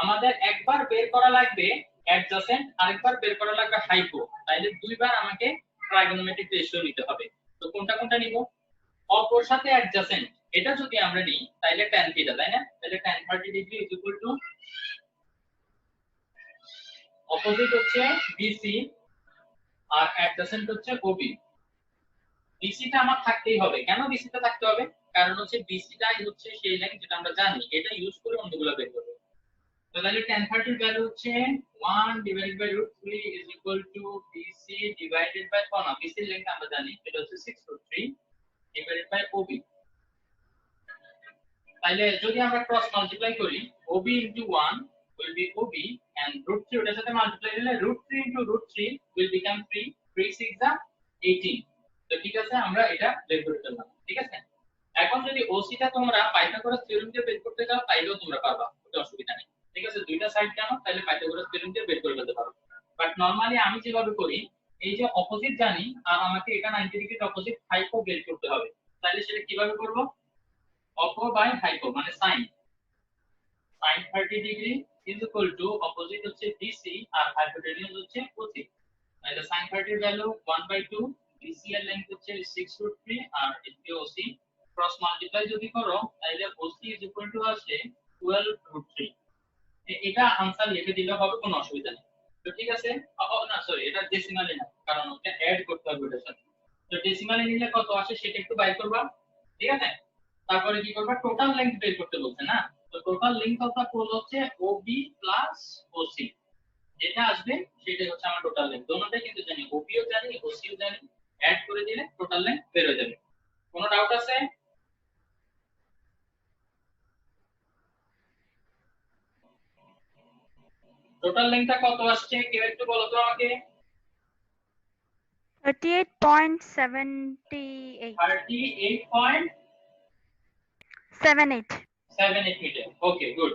আমাদের একবার বের করা লাগবে অ্যাডজাসেন্ট আরেকবার বের করা লাগবে হাইপো তাইলে দুইবার আমাকে ট্রাইগোনোমেট্রিক রেশিও নিতে হবে তো কোনটা কোনটা নিব অপোর সাথে অ্যাডজাসেন্ট এটা যদি আমরা নিই তাইলে tan থিটা তাই না তাহলে tan 30 degree is equal to opposite হচ্ছে BC আর অ্যাডজাসেন্ট হচ্ছে OB BC টা আমার থাকতেই হবে কেন BC টা থাকতে হবে কারণ হচ্ছে BC টাই হচ্ছে সেই লাইন যেটা আমরা জানি এটা ইউজ করে অন্যগুলো বের করব তো তাহলে tan 30 এর ভ্যালু হচ্ছে 1 divided by √3 is equal to BC divided by কোন BC এর লেংথ আমরা জানি এটা হচ্ছে 6√3 ডিভাইডেড বাই OB। তাহলে যদি আমরা ক্রস মাল্টিপ্লাই করি OB into 1 will be OB and √3 ওটার সাথে মাল্টিপ্লাই করলে √3 into √3 will become 3 3 6 18। তো ঠিক আছে আমরা এটা বের করে ফেললাম। ঠিক আছে, এখন যদি OC টা তোমরা পাইথাগোরাস থিওরেম দিয়ে বের করতে চাও তাইলেও তোমরা পারবা, কোনো অসুবিধা নেই। ঠিক আছে, দুইটা সাইড জানো তাহলে পাইথাগোরাস থিওরেম দিয়ে বের করে ফেলতে পারো। বাট নরমালি আমি যেভাবে করি, এই যে অপোজিট জানি আর আমাকে এটা 90 ডিগ্রির অপোজিট হাইপো বের করতে হবে, তাহলে সেটা কিভাবে করব? অপো বাই হাইপো মানে sin 30 degree is equal to opposite হচ্ছে BC আর হাইপোটেনিউজ হচ্ছে OC। তাহলে sin 30 এর ভ্যালু 1/2, BC এর লেংথ হচ্ছে 6√3 আর এদিকে OC ক্রস মাল্টিপ্লাই যদি করো তাহলে OC ইজ ইকুয়াল টু আসে 12√3। এটা আনসার লিখে দিলে হবে, কোনো অসুবিধা নেই। তো ঠিক আছে, না সরি এটা ডেসিমালে না, কারণ ওটা অ্যাড করতে হবে এটার সাথে। তো ডেসিমালে নিলে কত আসে সেটা একটু বাইর করবা। ঠিক আছে, তারপরে কি করবা? টোটাল লেংথ বের করতে বলছে না, তো total length of the pole হচ্ছে OB প্লাস OC, যেটা আসবে সেটাই হচ্ছে আমার টোটাল লেংথ। দুটোটাই কিন্তু জানি, OB ও জানি OC ও জানি, অ্যাড করে দিলে টোটাল লেংথ বের হয়ে যাবে। কোনো ডাউট আছে? টোটাল লেংথটা কত আসছে কেউ একটু বলো তো আমাকে। 38.78 38.78 78 মিটার। Okay good.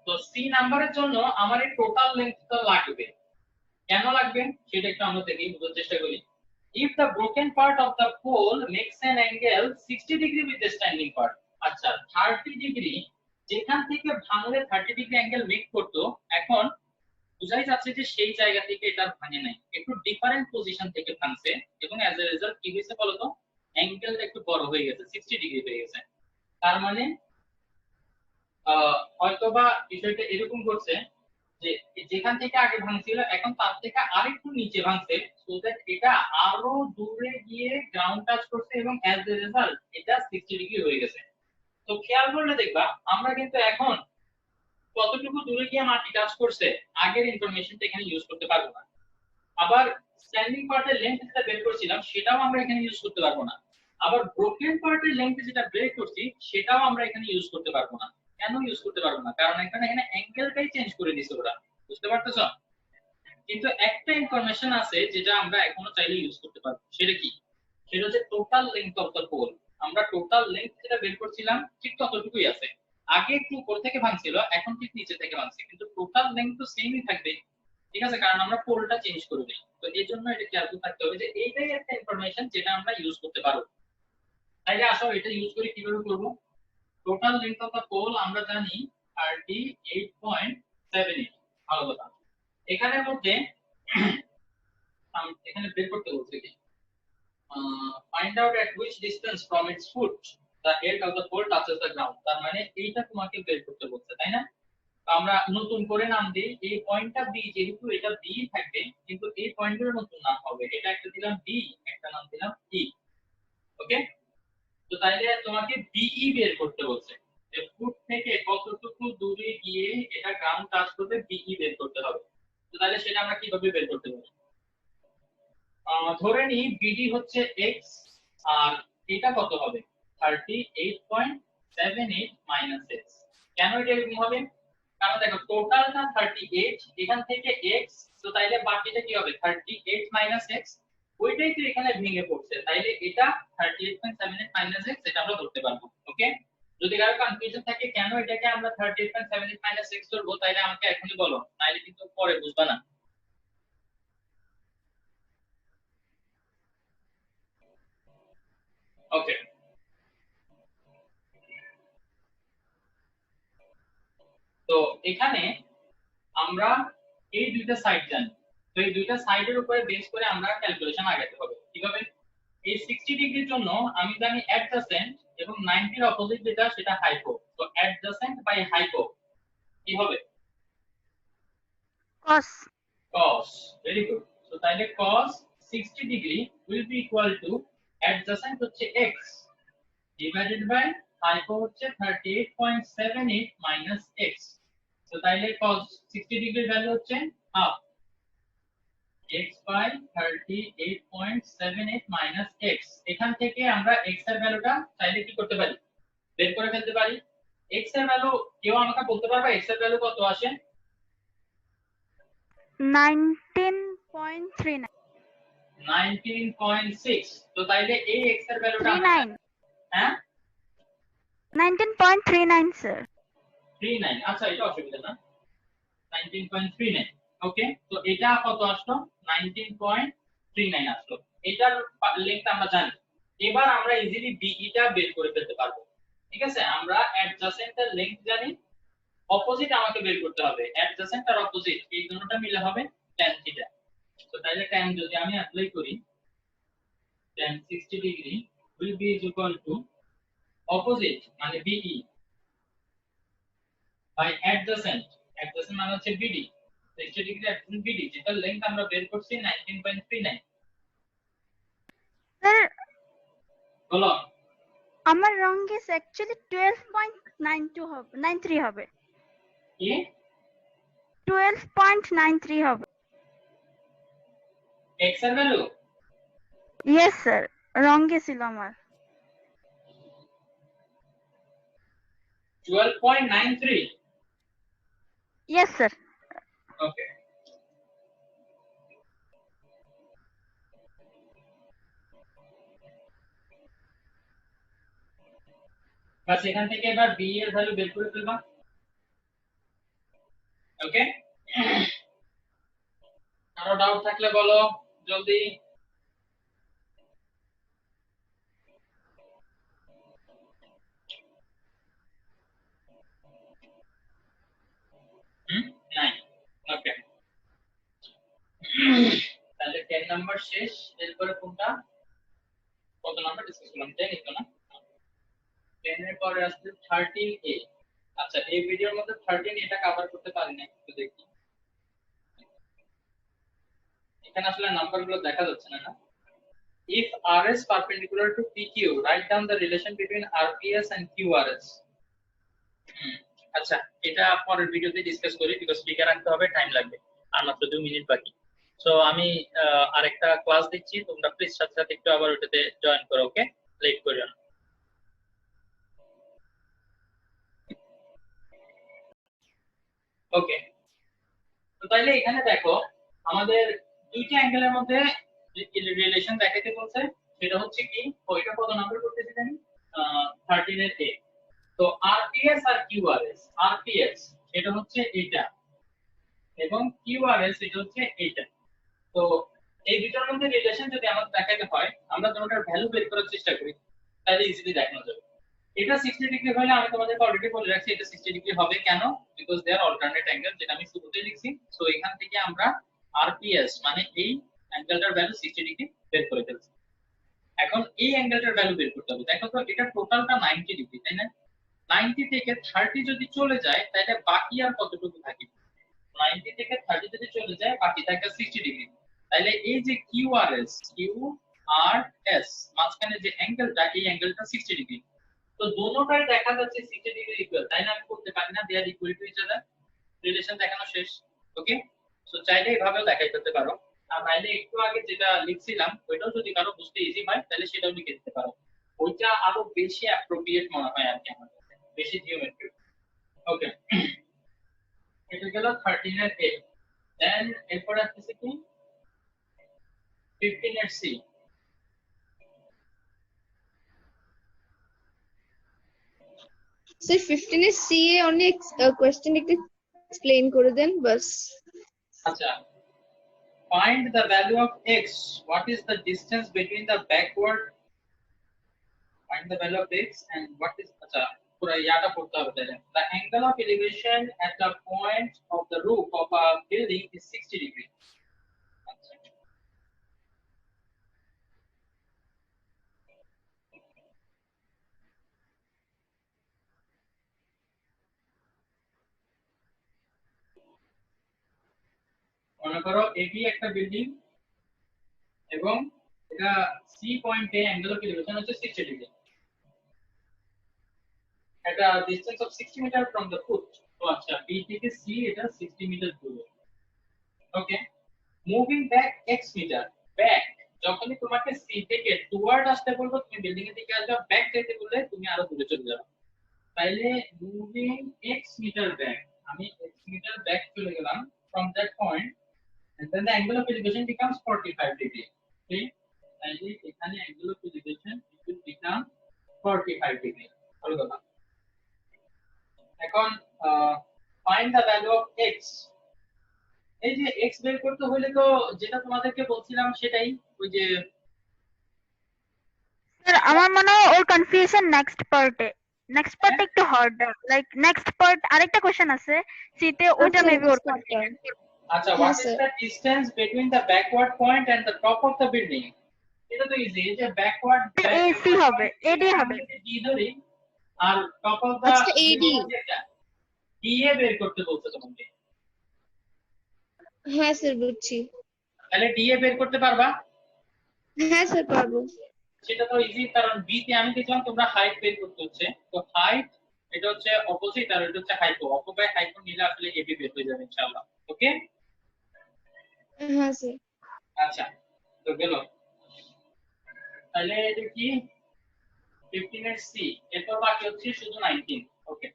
তো সি নাম্বারের জন্য আমার এই টোটাল লেংথটা লাগবে। কেন লাগবে সেটা একটু আমরা দেখি, বুঝার চেষ্টা করি। If the broken part of the pole makes an angle 60 degree with the standing part, আচ্ছা 30 ডিগ্রি যেখান থেকে ভাঙলে 30 ডিগ্রি অ্যাঙ্গেল মেক করতো, এখন বুঝাই যাচ্ছে যে সেই জায়গা থেকে এটা ভাঙে নাই, একটু ডিফারেন্ট পজিশন থেকে ভাঙছে এবং অ্যাজ এ রেজাল্ট কি হয়েছে বলতো? অ্যাঙ্গেলটা একটু বড় হয়ে গেছে, 60 ডিগ্রি হয়ে গেছে। তার মানে হয়তোবা বিষয়টা এরকম করছে যে যেখান থেকে আগে ভাঙছিল এখন তার থেকে আরেকটু নিচে ভাঙছে, সো দ্যাট এটা আরো দূরে গিয়ে গ্রাউন্ড টাচ করছে এবং অ্যাজ এ রেজাল্ট এটা 60 ডিগ্রি হয়ে গেছে। তো খেয়াল করলে দেখবা আমরা কিন্তু এখন কতটুকু দূরে গিয়ে মাটি টাচ করছে আগের ইনফরমেশনটা এখানে ইউজ করতে পারবো না। আবার স্ট্যান্ডিং পার্টের লেংথ যেটা বের করছিলাম সেটাও আমরা এখানে ইউজ করতে পারবো না। আবার ব্রোকেন পার্টের লেংথ যেটা বের করছি সেটাও আমরা এখানে ইউজ করতে পারবো না। কেন ইউজ করতে পারবো না? কারণ এখানে অ্যাঙ্গেলটাই চেঞ্জ করে দিছে ওরা, বুঝতে পারতেছো? কিন্তু একটা ইনফরমেশন আছে যেটা আমরা এখনো চাইলে ইউজ করতে পারবো, সেটা কি? সেটা হচ্ছে total length of the pole. আমরা টোটাল লেংথ যেটা বের করছিলাম ঠিক ততটুকুই আছে, আগে একটু উপর থেকে ভাঙছিল এখন ঠিক নিচে থেকে ভাঙছে, কিন্তু টোটাল লেংথ তো সেমই থাকবে। ঠিক আছে, কারণ আমরা পোলটা চেঞ্জ করে দিই, তো এই জন্য এটা খেয়াল থাকতে হবে যে এইটাই একটা ইনফরমেশন যেটা আমরা ইউজ করতে পারবো। তাইলে আসো এটা ইউজ করে কিভাবে করব। Total length of the pole আমরা জানি 38.78। ভালো কথা, এখানের মধ্যে এখানে বের করতে বলছে কি, find out at which distance from its foot the head of the pole touches the ground। তার মানে এইটা তোমাকে বের করতে বলছে, তাই না? আমরা নতুন করে নাম দিই, এই পয়েন্টটা বি, যেহেতু এটা বি থাকবে কিন্তু এই পয়েন্টের নতুন নাম হবে, এটা একটা দিলাম বি, একটা নাম দিলাম ই। ওকে, তো তাইলে তোমাকে বিই বের করতে বলছে, যে ফুট থেকে কতটুকু দূরে গিয়ে এটা গ্রাউন্ড টাচ করবে, বিই বের করতে হবে। তো তাহলে সেটা আমরা কিভাবে বের করতে পারি? ধরে নিই বিডি হচ্ছে এক্স আর এটা কত হবে? 38.78 মাইনাস এক্স। কেন এটা এরকম হবে? কারণ দেখো টোটালটা 38, এখান থেকে x, তো তাইলে বাকিটা কি হবে? 38 মাইনাস x, ওইটাই তো এখানে ভেঙে পড়ছে, তাইলে এটা 38.78 মাইনাস x, এটা আমরা ধরতে পারবো। ওকে, যদি কারো কনফিউশন থাকে কেন এটাকে আমরা 38.78 মাইনাস x ধরবো তাইলে আমাকে এখনই বলো, নাইলে কিন্তু পরে বুঝবা না। ওকে, তো এখানে আমরা এই দুইটা সাইড জানি, তো এই দুইটা সাইডের উপরে বেস করে আমরা ক্যালকুলেশন আগাতে হবে। কিভাবে? এই 60 ডিগ্রির জন্য আমি জানি অ্যাডজাসেন্ট এবং 90 এর অপোজিট যেটা সেটা হাইপো, তো অ্যাডজাসেন্ট বাই হাইপো কি হবে? cos cos। Very good. So তাইলে cos 60 degree will be equal to adjacent হচ্ছে x ডিভাইডেড বাই হাইপো হচ্ছে 38.78 মাইনাস x। তো তাইলে cos 60 ডিগ্রির ভ্যালু হচ্ছে half x by 38.78 minus x। এখান থেকে আমরা x এর ভ্যালুটা চাইলে কি করতে পারি, বের করে ফেলতে পারি। x এর ভ্যালু কেউ আমাকে বলতে পারবে x এর ভ্যালু কত আসে? 19.39 19.6। তো তাইলে এই x এর ভ্যালুটা আমরা 39 হ্যাঁ 19.39 স্যার। 39। আচ্ছা এটা অসুবিধা না, 19.39। ওকে, তো এটা কত আসলো? 19.39 আসলো। এটার লেংথ আমরা জানি। এবার আমরা ইজিলি BE টা বের করে ফেলতে পারবো। ঠিক আছে, আমরা অ্যাডজাসেন্টের লেংথ জানি, অপোজিট আমাকে বের করতে হবে। অ্যাডজাসেন্ট আর অপোজিট এই দুটোটা মিলে হবে tan থিটা। তো তাহলে tan যদি আমি অ্যাপ্লাই করি, tan 60 degree will be is equal to opposite মানে BE by adjacent। adjacent মানে হচ্ছে BD। 60 ডিগ্রি adjacent BD, যেটা লেংথ আমরা বের করছি 19.39। স্যার বলো। আমার রং ইজ অ্যাকচুয়ালি 12.92 হবে, 93 হবে, কি 12.93 হবে। x এর ভ্যালু? ইয়েস স্যার, রং ছিল আমার। 12.93। Yes sir. ওকে, বাস এখান থেকে এবার b এর ভ্যালু বের করে ফেলবা। ওকে, কারো ডাউট থাকলে বলো জলদি। নাই। ওকে, তাহলে 10 নাম্বার শেষ। এরপরে কোনটা, কত নাম্বার ডিসকাস করলাম? 10 ই তো না? 10 এর পরে আসছে 13A। আচ্ছা, এই ভিডিওর মধ্যে 13 এটা কভার করতে পারি না, একটু দেখি। এখানে আসলে নাম্বারগুলো দেখা যাচ্ছে না। If RS perpendicular to PQ, write down the relation between RPS and QRS. আচ্ছা, এটা পরের ভিডিওতে ডিসকাস করি, বিকজ স্পিকার রাখতে হবে, টাইম লাগবে, আর মাত্র 2 মিনিট বাকি। সো আমি আরেকটা ক্লাস দিচ্ছি, তোমরা প্লিজ সাথে সাথে একটু আবার ওটাতে জয়েন করো। ওকে, লেট করিও না। ওকে, তো তাইলে এখানে দেখো আমাদের দুইটা অ্যাঙ্গেলের মধ্যে যে রিলেশন দেখাতে বলছে সেটা হচ্ছে কি, ওইটা কত নাম্বার করতেছি জানি, 13 এর a। তো RPS আর QRS, RPS এটা হচ্ছে এটা এবং QRS এটা হচ্ছে এটা। তো এই দুটোর মধ্যে রিলেশন যদি আমাদের দেখাতে হয়, আমরা দুটোর ভ্যালু বের করার চেষ্টা করি, তাহলে ইজিলি দেখানো যাবে। এটা 60 ডিগ্রি হলে আমি তোমাদেরকে অলরেডি বলে রাখছি এটা 60 ডিগ্রি হবে কেন, because they are alternate angle, যেটা আমি শুরুতেই লিখছি। সো এখান থেকে আমরা RPS মানে এই অ্যাঙ্গেলটার ভ্যালু 60 ডিগ্রি বের করে ফেলছি। এখন এই অ্যাঙ্গেলটার ভ্যালু বের করতে হবে। দেখো তো এটা টোটালটা 90 ডিগ্রি, তাই না? 90 থেকে 30 যদি চলে যায় তাহলে বাকি আর কতটুকু থাকে? 90 থেকে 30 যদি চলে যায় বাকি থাকে 60 ডিগ্রি। তাহলে এই যে QRS মাঝখানে যে অ্যাঙ্গেলটা, এই অ্যাঙ্গেলটা 60 ডিগ্রি। তো দোনোটাই দেখা যাচ্ছে 60 ডিগ্রি ইকুয়াল, তাই না? আমি করতে পারি না, they are equal to each other, relation দেখানো শেষ। ওকে, সো চাইলে এইভাবেও দেখাই করতে পারো, আর নাইলে একটু আগে যেটা লিখছিলাম ওইটাও যদি কারো বুঝতে ইজি হয় তাহলে সেটাও লিখে দিতে পারো। ওইটা আরো বেশি অ্যাপ্রোপ্রিয়েট মনে হয় আর কি আমার কাছে, বেশি জিওমেট্রিক। ওকে, এটা গেল 13 এর a। দেন এরপর আসছে কি 15 এর c। So 15 is CA only question একটু explain করে দেন বাস। আচ্ছা, find the value of x, what is the distance between the backward, find the value of x and what is, acha pura yata porta hobe taile, the angle of elevation at the point of the roof of a building is 60 degree। আচ্ছা, মনে করো এটি একটা building এবং এটা C পয়েন্টে angle of elevation হচ্ছে 60 degree. at a distance of 60 meter from the foot, তো আচ্ছা বি থেকে সি এটা 60 মিটার দূরে। Okay, moving back x meter. Back যখনই তোমাকে সি থেকে টুয়ার্ড আসতে বলবো তুমি বিল্ডিং এর দিকে আসবে, ব্যাক যেতে বললে তুমি আরো দূরে চলে যাবে। তাইলে মুভিং x মিটার ব্যাক, আমি x মিটার ব্যাক চলে গেলাম from that point and then the angle of elevation becomes 45 degree. Okay, তাইলে এখানে angle of elevation it will become 45 degree। ভালো কথা। এখন find the value of x। এই যে x বের করতে হলে তো যেটা তোমাদেরকে বলছিলাম সেটাই, ওই যে স্যার আমার মনে হয় ওর কনফিউশন নেক্সট পার্টে একটু হার্ড, লাইক নেক্সট পার্ট আরেকটা কোশ্চেন আছে সিতে, ওটা sir, মেবি ওর next part. আচ্ছা হ্যাঁ, what is sir. the distance between the backward point and the top of the building? এটা তো ইজি, যে ব্যাকওয়ার্ড AC হবে, AD হবে। ডি ধরি আর টপ অফ দা আচ্ছা, AD। ডি এ বের করতে বলছে তোমাকে, হ্যাঁ স্যার, বুঝছি। তাহলে ডি এ বের করতে পারবা? হ্যাঁ স্যার, পারবো। সেটা তো ইজি, কারণ বি তে আমি দেখলাম তোমরা হাইট বের করতে হচ্ছে, তো হাইট এটা হচ্ছে অপোজিট আর এটা হচ্ছে হাইপো, অপো বাই হাইপো নিলে আসলে এবি বের হয়ে যাবে ইনশাআল্লাহ। ওকে, হ্যাঁ স্যার। আচ্ছা তো গেল, তাহলে এটা কি 15 এর সি, এরপর বাকি হচ্ছে শুধু 19। ওকে,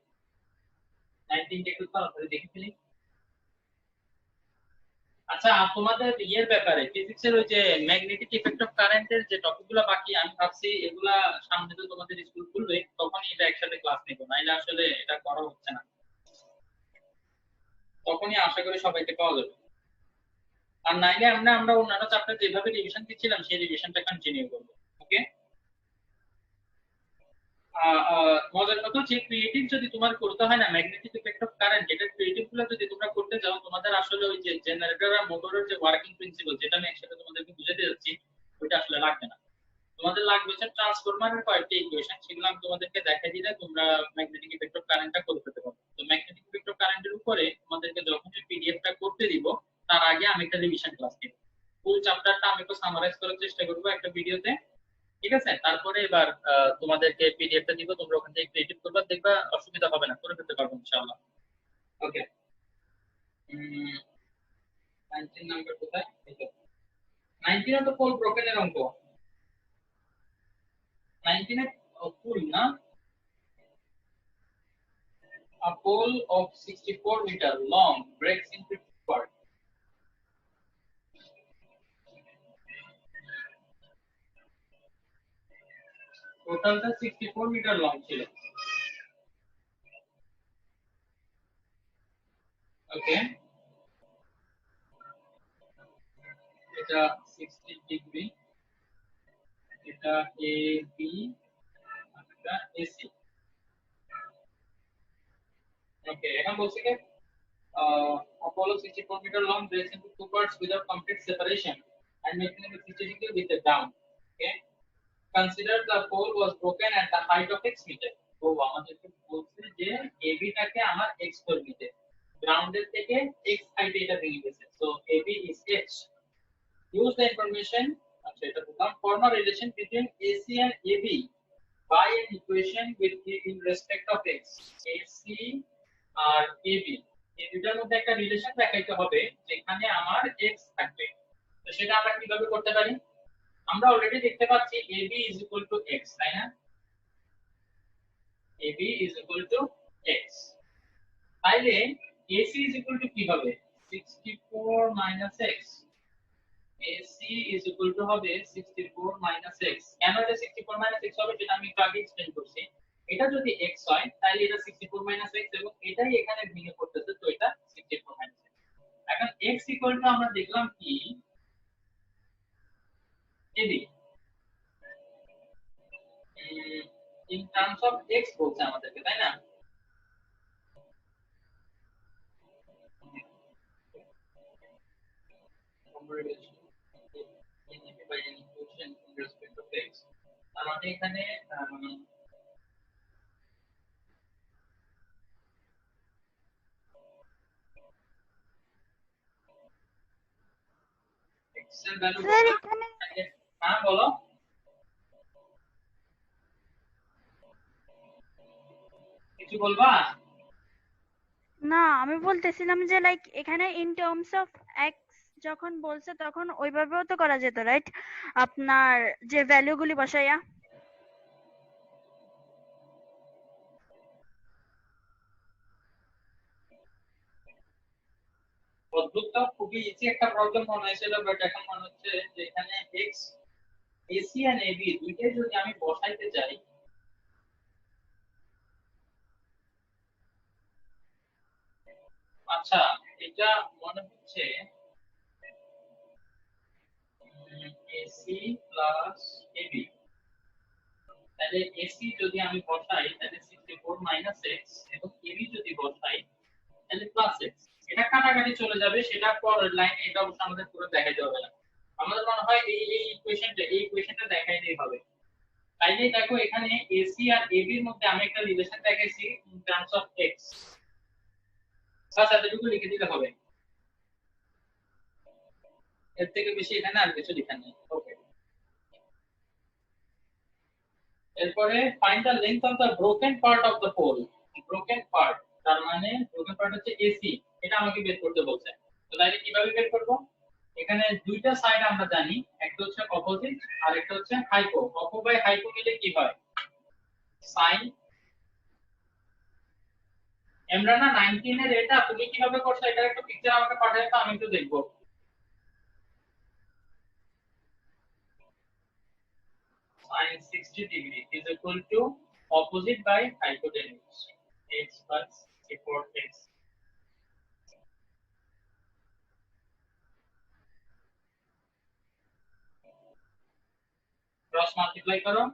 19 টা একটু তাড়াতাড়ি দেখে ফেলি। আচ্ছা তোমাদের ইয়ের ব্যাপারে ফিজিক্সের ওই যে ম্যাগনেটিক ইফেক্ট অফ কারেন্টের যে টপিকগুলো বাকি, আমি ভাবছি এগুলা সামনে তো তোমাদের স্কুল খুলবে তখনই এটা একসাথে ক্লাস নেব, নাইলে আসলে এটা করা হচ্ছে না, তখনই আশা করি সবাইকে পাওয়া যাবে। আর নাইলে আমরা অন্যান্য চ্যাপ্টার যেভাবে রিভিশন দিচ্ছিলাম সেই রিভিশনটা কন্টিনিউ করব। ওকে, মজার কথা হচ্ছে ক্রিয়েটিভ যদি তোমার করতে হয় না ম্যাগনেটিক ইফেক্ট অফ কারেন্ট, এটা ক্রিয়েটিভ গুলো যদি তোমরা করতে চাও তোমাদের আসলে ওই যে জেনারেটর আর মোটরের যে ওয়ার্কিং প্রিন্সিপাল যেটা আমি একসাথে তোমাদেরকে বুঝাতে যাচ্ছি ওইটা আসলে লাগবে না, তোমাদের লাগবে হচ্ছে ট্রান্সফরমারের কয়েকটি ইকুয়েশন, সেগুলো আমি তোমাদেরকে দেখাই দিলে তোমরা ম্যাগনেটিক ইফেক্ট অফ কারেন্টটা করে ফেলতে পারবে। তো ম্যাগনেটিক ইফেক্ট অফ কারেন্টের উপরে তোমাদেরকে যখন পিডিএফটা করতে দিব তার আগে আমি একটা রিভিশন ক্লাস নিব, ফুল চ্যাপ্টারটা আমি একটু সামারাইজ করার চেষ্টা করব একটা ভিডিওতে, ঠিক আছে? তারপরে এবার তোমাদেরকে পিডিএফটা দিব, তোমরা ওখান থেকে ক্রিয়েটিভ করবা, দেখবা অসুবিধা হবে না, করে ফেলতে পারবো ইনশাআল্লাহ। ওকে, 19 নাম্বার কোথায়? এই তো 19 তো পোল ব্রোকেনের অঙ্ক, 19 এ ফুল না, a pole of 64 meter long breaks into two parts. টোটালটা 64 মিটার লং ছিল। ওকে, এটা 60 ডিগ্রি, এটা এ বি, এটা এসি। ওকে, এখন বলছি কি Apollo 64 meter long breaks into two parts without complete separation and making it physically with a down. Okay, consider the pole was broken at the height of x meter. তো আমাদেরকে বলছে যে AB টাকে আমার x ধরে নিতে, গ্রাউন্ডের থেকে x হাইটে এটা ভেঙে গেছে, so AB is h. Use the information, আচ্ছা এটা বললাম, form a relation between AC and AB by an equation with in respect of x. AC R AB এই দুটার মধ্যে একটা রিলেশন দেখাইতে হবে যেখানে আমার x থাকবে, তো সেটা আমরা কিভাবে করতে পারি? আমরা অলরেডি দেখতে পাচ্ছি AB is equal to x, তাই না? AB is equal to x, তাইলে AC is equal to কি হবে? 64 minus x। AC is equal to হবে 64 minus x। কেন এটা 64 minus x হবে সেটা আমি একটু আগে এক্সপ্লেইন করছি। এটা যদি x হয় তাহলে এটা 64 minus x এবং এটাই এখানে ভেঙে পড়তেছে, তো এটা 64 minus x। এখন x equal to আমরা দেখলাম কি AB in terms of x বলছে আমাদেরকে, তাই না? তার মানে এখানে x এর ভ্যালু, স্যার এখানে হ্যাঁ বলো, কিছু বলবা? না, আমি বলতেছিলাম যে লাইক এখানে ইন টার্মস অফ এক্স যখন বলছে তখন ওইভাবেও তো করা যেত, রাইট? আপনার যে ভ্যালুগুলি বসাইয়া। অদ্ভুত, খুবই ইজি একটা প্রবলেম মনে হয়েছিল, বাট এখন মনে হচ্ছে যে এখানে এক্স, এসি আর এবি দুইটাই যদি আমি বসাইতে যাই, আচ্ছা এটা মনে হচ্ছে এসি প্লাস এবি, তাহলে এসি যদি আমি বসাই তাহলে 64 মাইনাস এক্স, এবং এবি যদি বসাই তাহলে প্লাস এক্স। এটা কাটাকাটি চলে যাবে, সেটা পরের লাইনে, এটা অবশ্য আমাদের পুরো দেখাইতে হবে না। আমাদের মনে হয় এই ইকুয়েশনটা দেখাইলেই হবে। তাইলে দেখো এখানে এসি আর এবি এর মধ্যে আমি একটা রিলেশন দেখাইছি ইন টার্মস অফ এক্স, বাস এতটুকু লিখে দিলে হবে, এর থেকে বেশি এখানে আর কিছু লেখা নেই। ওকে, এরপরে find the length of the broken part of the pole. Broken part তার মানে ব্রোকেন পার্ট হচ্ছে এসি, এটা আমাকে বের করতে বলছে। তো তাইলে কিভাবে বের করব? এখানে দুইটা সাইড আমরা জানি, একটা হচ্ছে অপোজিট আর একটা হচ্ছে হাইপো। অপো বাই হাইপো মিলে কি হয়? সাইন। এমরানা 19 এর এটা তুমি কিভাবে করছো, এটা একটা পিকচার আমাকে পাঠায় তো আমি একটু দেখবো। Sin 60 degree is equal to opposite by hypotenuse, x plus 4x. Cross multiply করো,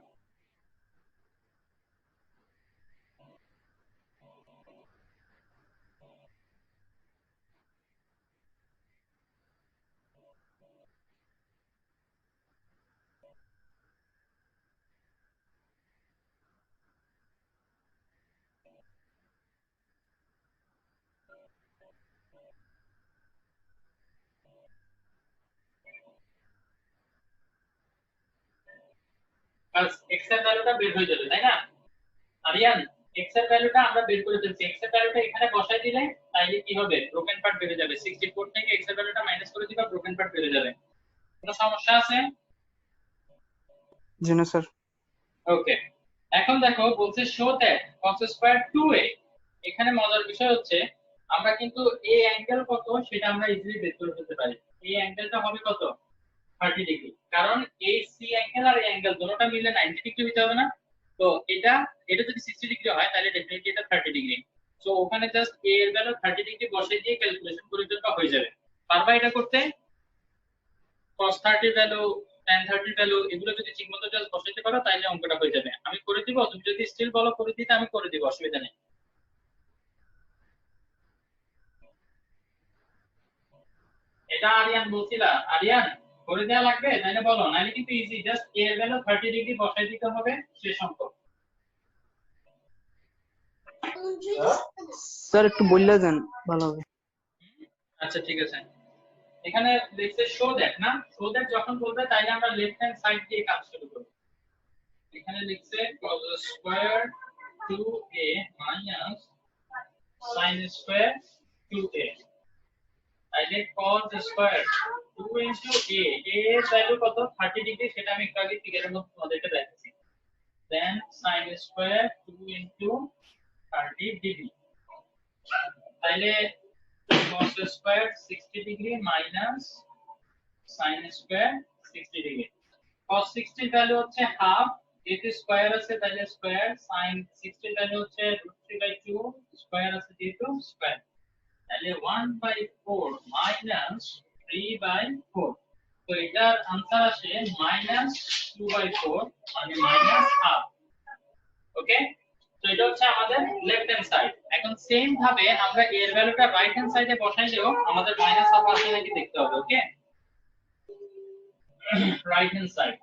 বাস x এর ভ্যালুটা বের হয়ে যাবে, তাই না আরিয়ান? x এর ভ্যালুটা আমরা বের করে ফেলছি, x এর ভ্যালুটা এখানে বসাই দিলে তাইলে কি হবে? ব্রোকেন পার্ট বের হয়ে যাবে। 64 থেকে x এর ভ্যালুটা মাইনাস করে দিবা, ব্রোকেন পার্ট বের হয়ে যাবে। কোনো সমস্যা আছে? জি না স্যার। ওকে, এখন দেখো বলছে show that cos square 2a। এখানে মজার বিষয় হচ্ছে আমরা কিন্তু a অ্যাঙ্গেল কত সেটা আমরা ইজিলি বের করে ফেলতে পারি। এই অ্যাঙ্গেলটা হবে কত? 30 ডিগ্রি, কারণ এই সি অ্যাঙ্গেল আর এই অ্যাঙ্গেল দুটোটা মিলে 90 ডিগ্রি হতে হবে না? তো এটা এটা যদি 60 ডিগ্রি হয় তাহলে ডেফিনেটলি এটা 30 ডিগ্রি। সো ওখানে জাস্ট a এর ভ্যালু 30 ডিগ্রি বসিয়ে দিয়ে ক্যালকুলেশন করে দিলে হয়ে যাবে। পারবা এটা করতে? cos 30 ভ্যালু, tan 30 ভ্যালু এগুলো যদি ঠিকমতো জাস্ট বসাইতে পারো তাহলে অঙ্কটা হয়ে যাবে। আমি করে দিব, তুমি যদি স্টিল বলো করে দিতে আমি করে দিব, অসুবিধা নেই। এটা আরিয়ান বলছিলা, আরিয়ান করে দেওয়া লাগবে তাইলে বলো, নাহলে কিন্তু ইজি, জাস্ট a এর ভ্যালু 30 ডিগ্রি বসাই দিতে হবে, শেষ অঙ্ক। স্যার একটু বললে দেন ভালো হবে। আচ্ছা ঠিক আছে, এখানে লিখছে শো দ্যাট না, শো দ্যাট যখন বলবে তাইলে আমরা লেফট হ্যান্ড সাইড দিয়ে কাজ শুরু করব। এখানে লিখছে cos square 2a minus sin square 2a, তাইলে cos স্কয়ার 2 ইনটু a, এর ভ্যালু কত? 30 ডিগ্রি, সেটা আমি একটু আগে ফিগারের মধ্যে তোমাদেরকে দেখাচ্ছি। দেন sin স্কয়ার 2 ইনটু 30 ডিগ্রি, তাইলে cos square 60 degree minus sin square 60 degree. cos 60 এর ভ্যালু হচ্ছে হাফ, যেহেতু স্কয়ার আছে তাহলে স্কয়ার, sin 60 এর ভ্যালু হচ্ছে √3/2, স্কয়ার আছে যেহেতু স্কয়ার, তাহলে 1/4 মাইনাস 3/4। তো এটার आंसर আসে -2/4 মানে মাইনাস হাফ। ওকে, তো এটা হচ্ছে আমাদের লেফট হ্যান্ড সাইড। এখন সেম ভাবে আমরা এর ভ্যালুটা রাইট হ্যান্ড সাইডে বসাইলেও আমাদের মাইনাস হাফ আসে নাকি দেখতে হবে। Okay, right hand side,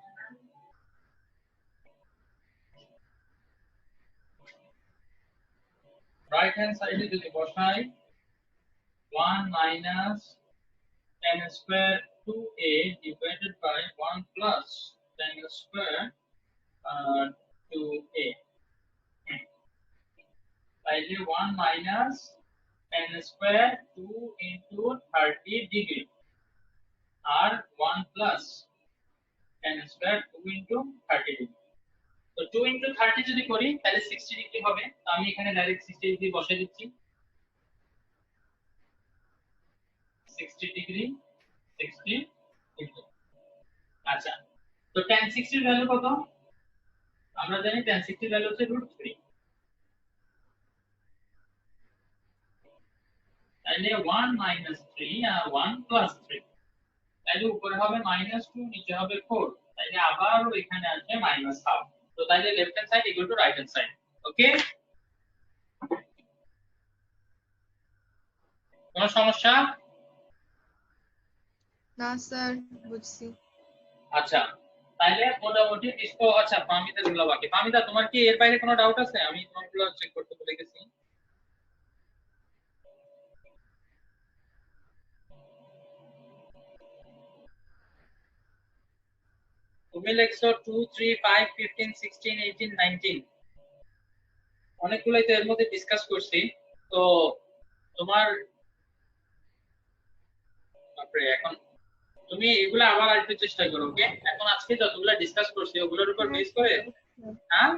right hand সাইডে যদি বসাই 1 minus tan square 2a divided by 1 plus tan square 2a, তাইলে 1 minus n square 2 into 30 degree আর 1 plus n square 2 into 30 degree। তো 2 into 30 যদি করি তাহলে 60 ডিগ্রি হবে। তো আমি এখানে ডাইরেক্ট 60 ডিগ্রি বসাই দিচ্ছি। 60 ডিগ্রি 60 ডিগ্রি। আচ্ছা, তো tan 60 এর ভ্যালু কত? আমরা জানি tan 60 এর ভ্যালু হচ্ছে √3। তাহলে 1 minus 3 আর 1 plus 3। তাহলে উপরে হবে -2, নিচে হবে 4। তাহলে আবার এখানে আসবে -half। তো তাহলে left hand side equal to right hand side. Okay, কোনো সমস্যা? না স্যার, বুঝছি। আচ্ছা, তাহলে মোটামুটি ডিসকো। আচ্ছা, ফাহমিদা গুলো বাকি। ফাহমিদা, তোমার কি এর বাইরে কোনো ডাউট আছে? আমি তোমাগুলো চেক করতে ভুলে গেছি। তুমি লিখছো 2 3 5 15 16 18 19, অনেকগুলোই তো এর মধ্যে ডিসকাস করছি। তো তোমার তারপরে এখন তুমি এগুলো আবার আরেকটু চেষ্টা করো। ওকে, এখন আজকে যতগুলো ডিসকাস করছি ওগুলোর উপর বেস করে, হ্যাঁ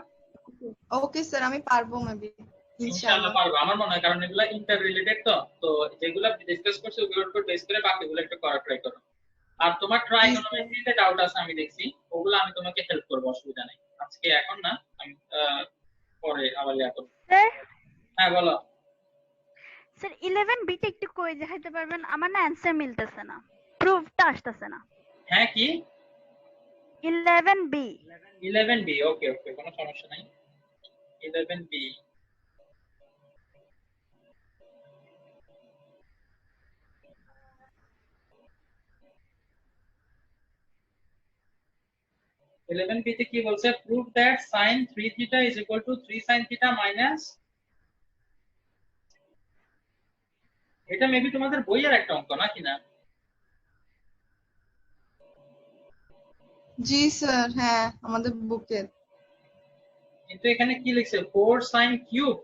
ওকে স্যার, আমি পারবো মেবি, ইনশাআল্লাহ ইনশাআল্লাহ। পারবো আমার মনে হয়, কারণ এগুলো ইন্টার রিলেটেড। তো তো যেগুলো ডিসকাস করছি ওগুলোর উপর বেস করে বাকিগুলো একটু করা ট্রাই করো। আর তোমার ট্রাইগোনোমেট্রিতে ডাউট আছে আমি দেখছি, ওগুলো আমি তোমাকে হেল্প করব, অসুবিধা নেই। আজকে এখন না, আমি পরে আবার ইয়া করব। স্যার হ্যাঁ বলো। স্যার 11B তে একটু কই দেখাইতে পারবেন? আমার না অ্যানসার মিলতেছে না, প্রুফটা আসতেছে না। হ্যাঁ কি 11B। 11B? ওকে ওকে, কোনো সমস্যা নাই। 11B, তে কি বলছে? Prove that sin 3 theta is equal to 3 sin theta minus, এটা মেবি তোমাদের বইয়ের একটা অঙ্ক নাকি না? জি স্যার, হ্যাঁ আমাদের বুকের। কিন্তু এখানে কি লিখছে? 4 sin কিউব।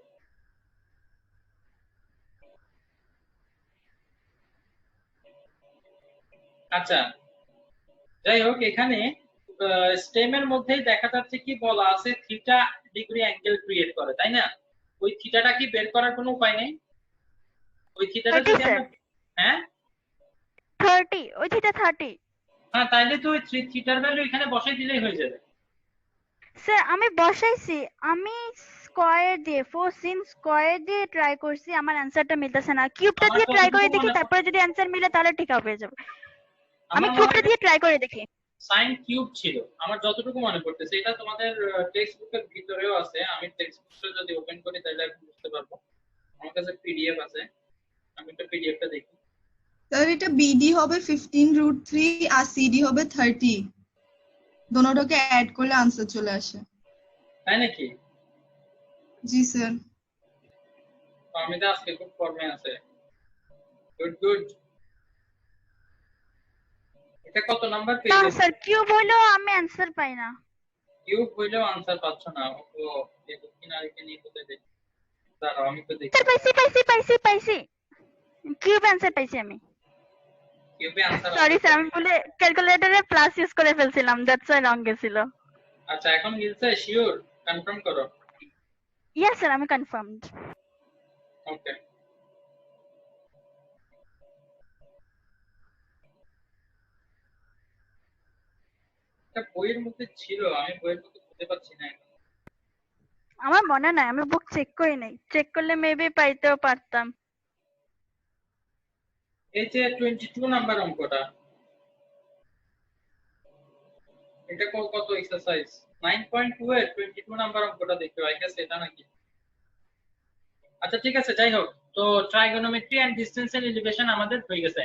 আচ্ছা, যাই হোক, এখানে স্টেমের মধ্যেই দেখা যাচ্ছে কি বলা আছে, থিটা ডিগ্রি অ্যাঙ্গেল ক্রিয়েট করে, তাই না? ওই থিটাটা কি বের করার কোনো উপায় নেই? ওই থিটাটা 30 যদি স্যার, আমরা, হ্যাঁ 30, ওই থিটা 30। হ্যাঁ, তাইলে তো ওই থিটার ভ্যালু এখানে বসাই দিলেই হয়ে যাবে। স্যার আমি বসাইছি, আমি স্কয়ার দিয়ে 4 sin স্কয়ার দিয়ে ট্রাই করছি, আমার অ্যানসারটা মিলতেছে না। কিউবটা আমার দিয়ে ট্রাই করে যতটুকু দেখি, মনে তারপরে যদি অ্যানসার মিলে তাহলে ঠিক হয়ে যাবে। আমি আমার মনে কিউবটা হয় দিয়ে ট্রাই করে দেখি। সাইন কিউব ছিল, আমার যতটুকু মনে পড়তেছে। এটা তোমাদের টেক্সট বুকের ভিতরেও আছে। আমি টেক্সট বুকটা যদি ওপেন করি তাহলে এখন বুঝতে পারবো। আমার কাছে পিডিএফ আছে, আমি একটা পিডিএফটা দেখি। স্যার এটা বিডি হবে 15√3 আর সিডি হবে 30, দোনোটাকে অ্যাড করলে আনসার চলে আসে। তাই নাকি? জি স্যার। তো আমি তো আজকে খুব ফর্মে আছে। Good good. এটা কত নাম্বার না পেজে? স্যার, কিউব হইলেও আমি অ্যানসার পাই না। কিউব হইলেও আনসার পাচ্ছ না? ও, এই কিনারে নিয়ে কোথায় দেখি? দাঁড়াও, আমি তো দেখি। স্যার পাইছি। কিউব অ্যানসার পাইছি আমি। কিউবে আনসার সরি আছে। স্যার, আমি বলে ক্যালকুলেটরে প্লাস ইউজ করে ফেলছিলাম, দ্যাটস ওয়াই রং গেছিল। আচ্ছা, এখন মিলছে? শিওর? কনফার্ম করো। ইয়েস স্যার, আমি কনফার্মড। ওকে, এটা বইয়ের মধ্যে ছিল, আমি বইয়ের মধ্যে খুঁজে পাচ্ছি না এখন। আমার মনে নাই, আমি বুক চেক করি নাই, চেক করলে মেবি পাইতেও পারতাম। এই যে 22 নাম্বার অঙ্কটা, এটা কত এক্সারসাইজ 9.2 এর 22 নাম্বার অঙ্কটা দেখতে আই গেস এটা নাকি? আচ্ছা ঠিক আছে, যাই হোক। তো trigonometry and distance and elevation আমাদের হয়ে গেছে।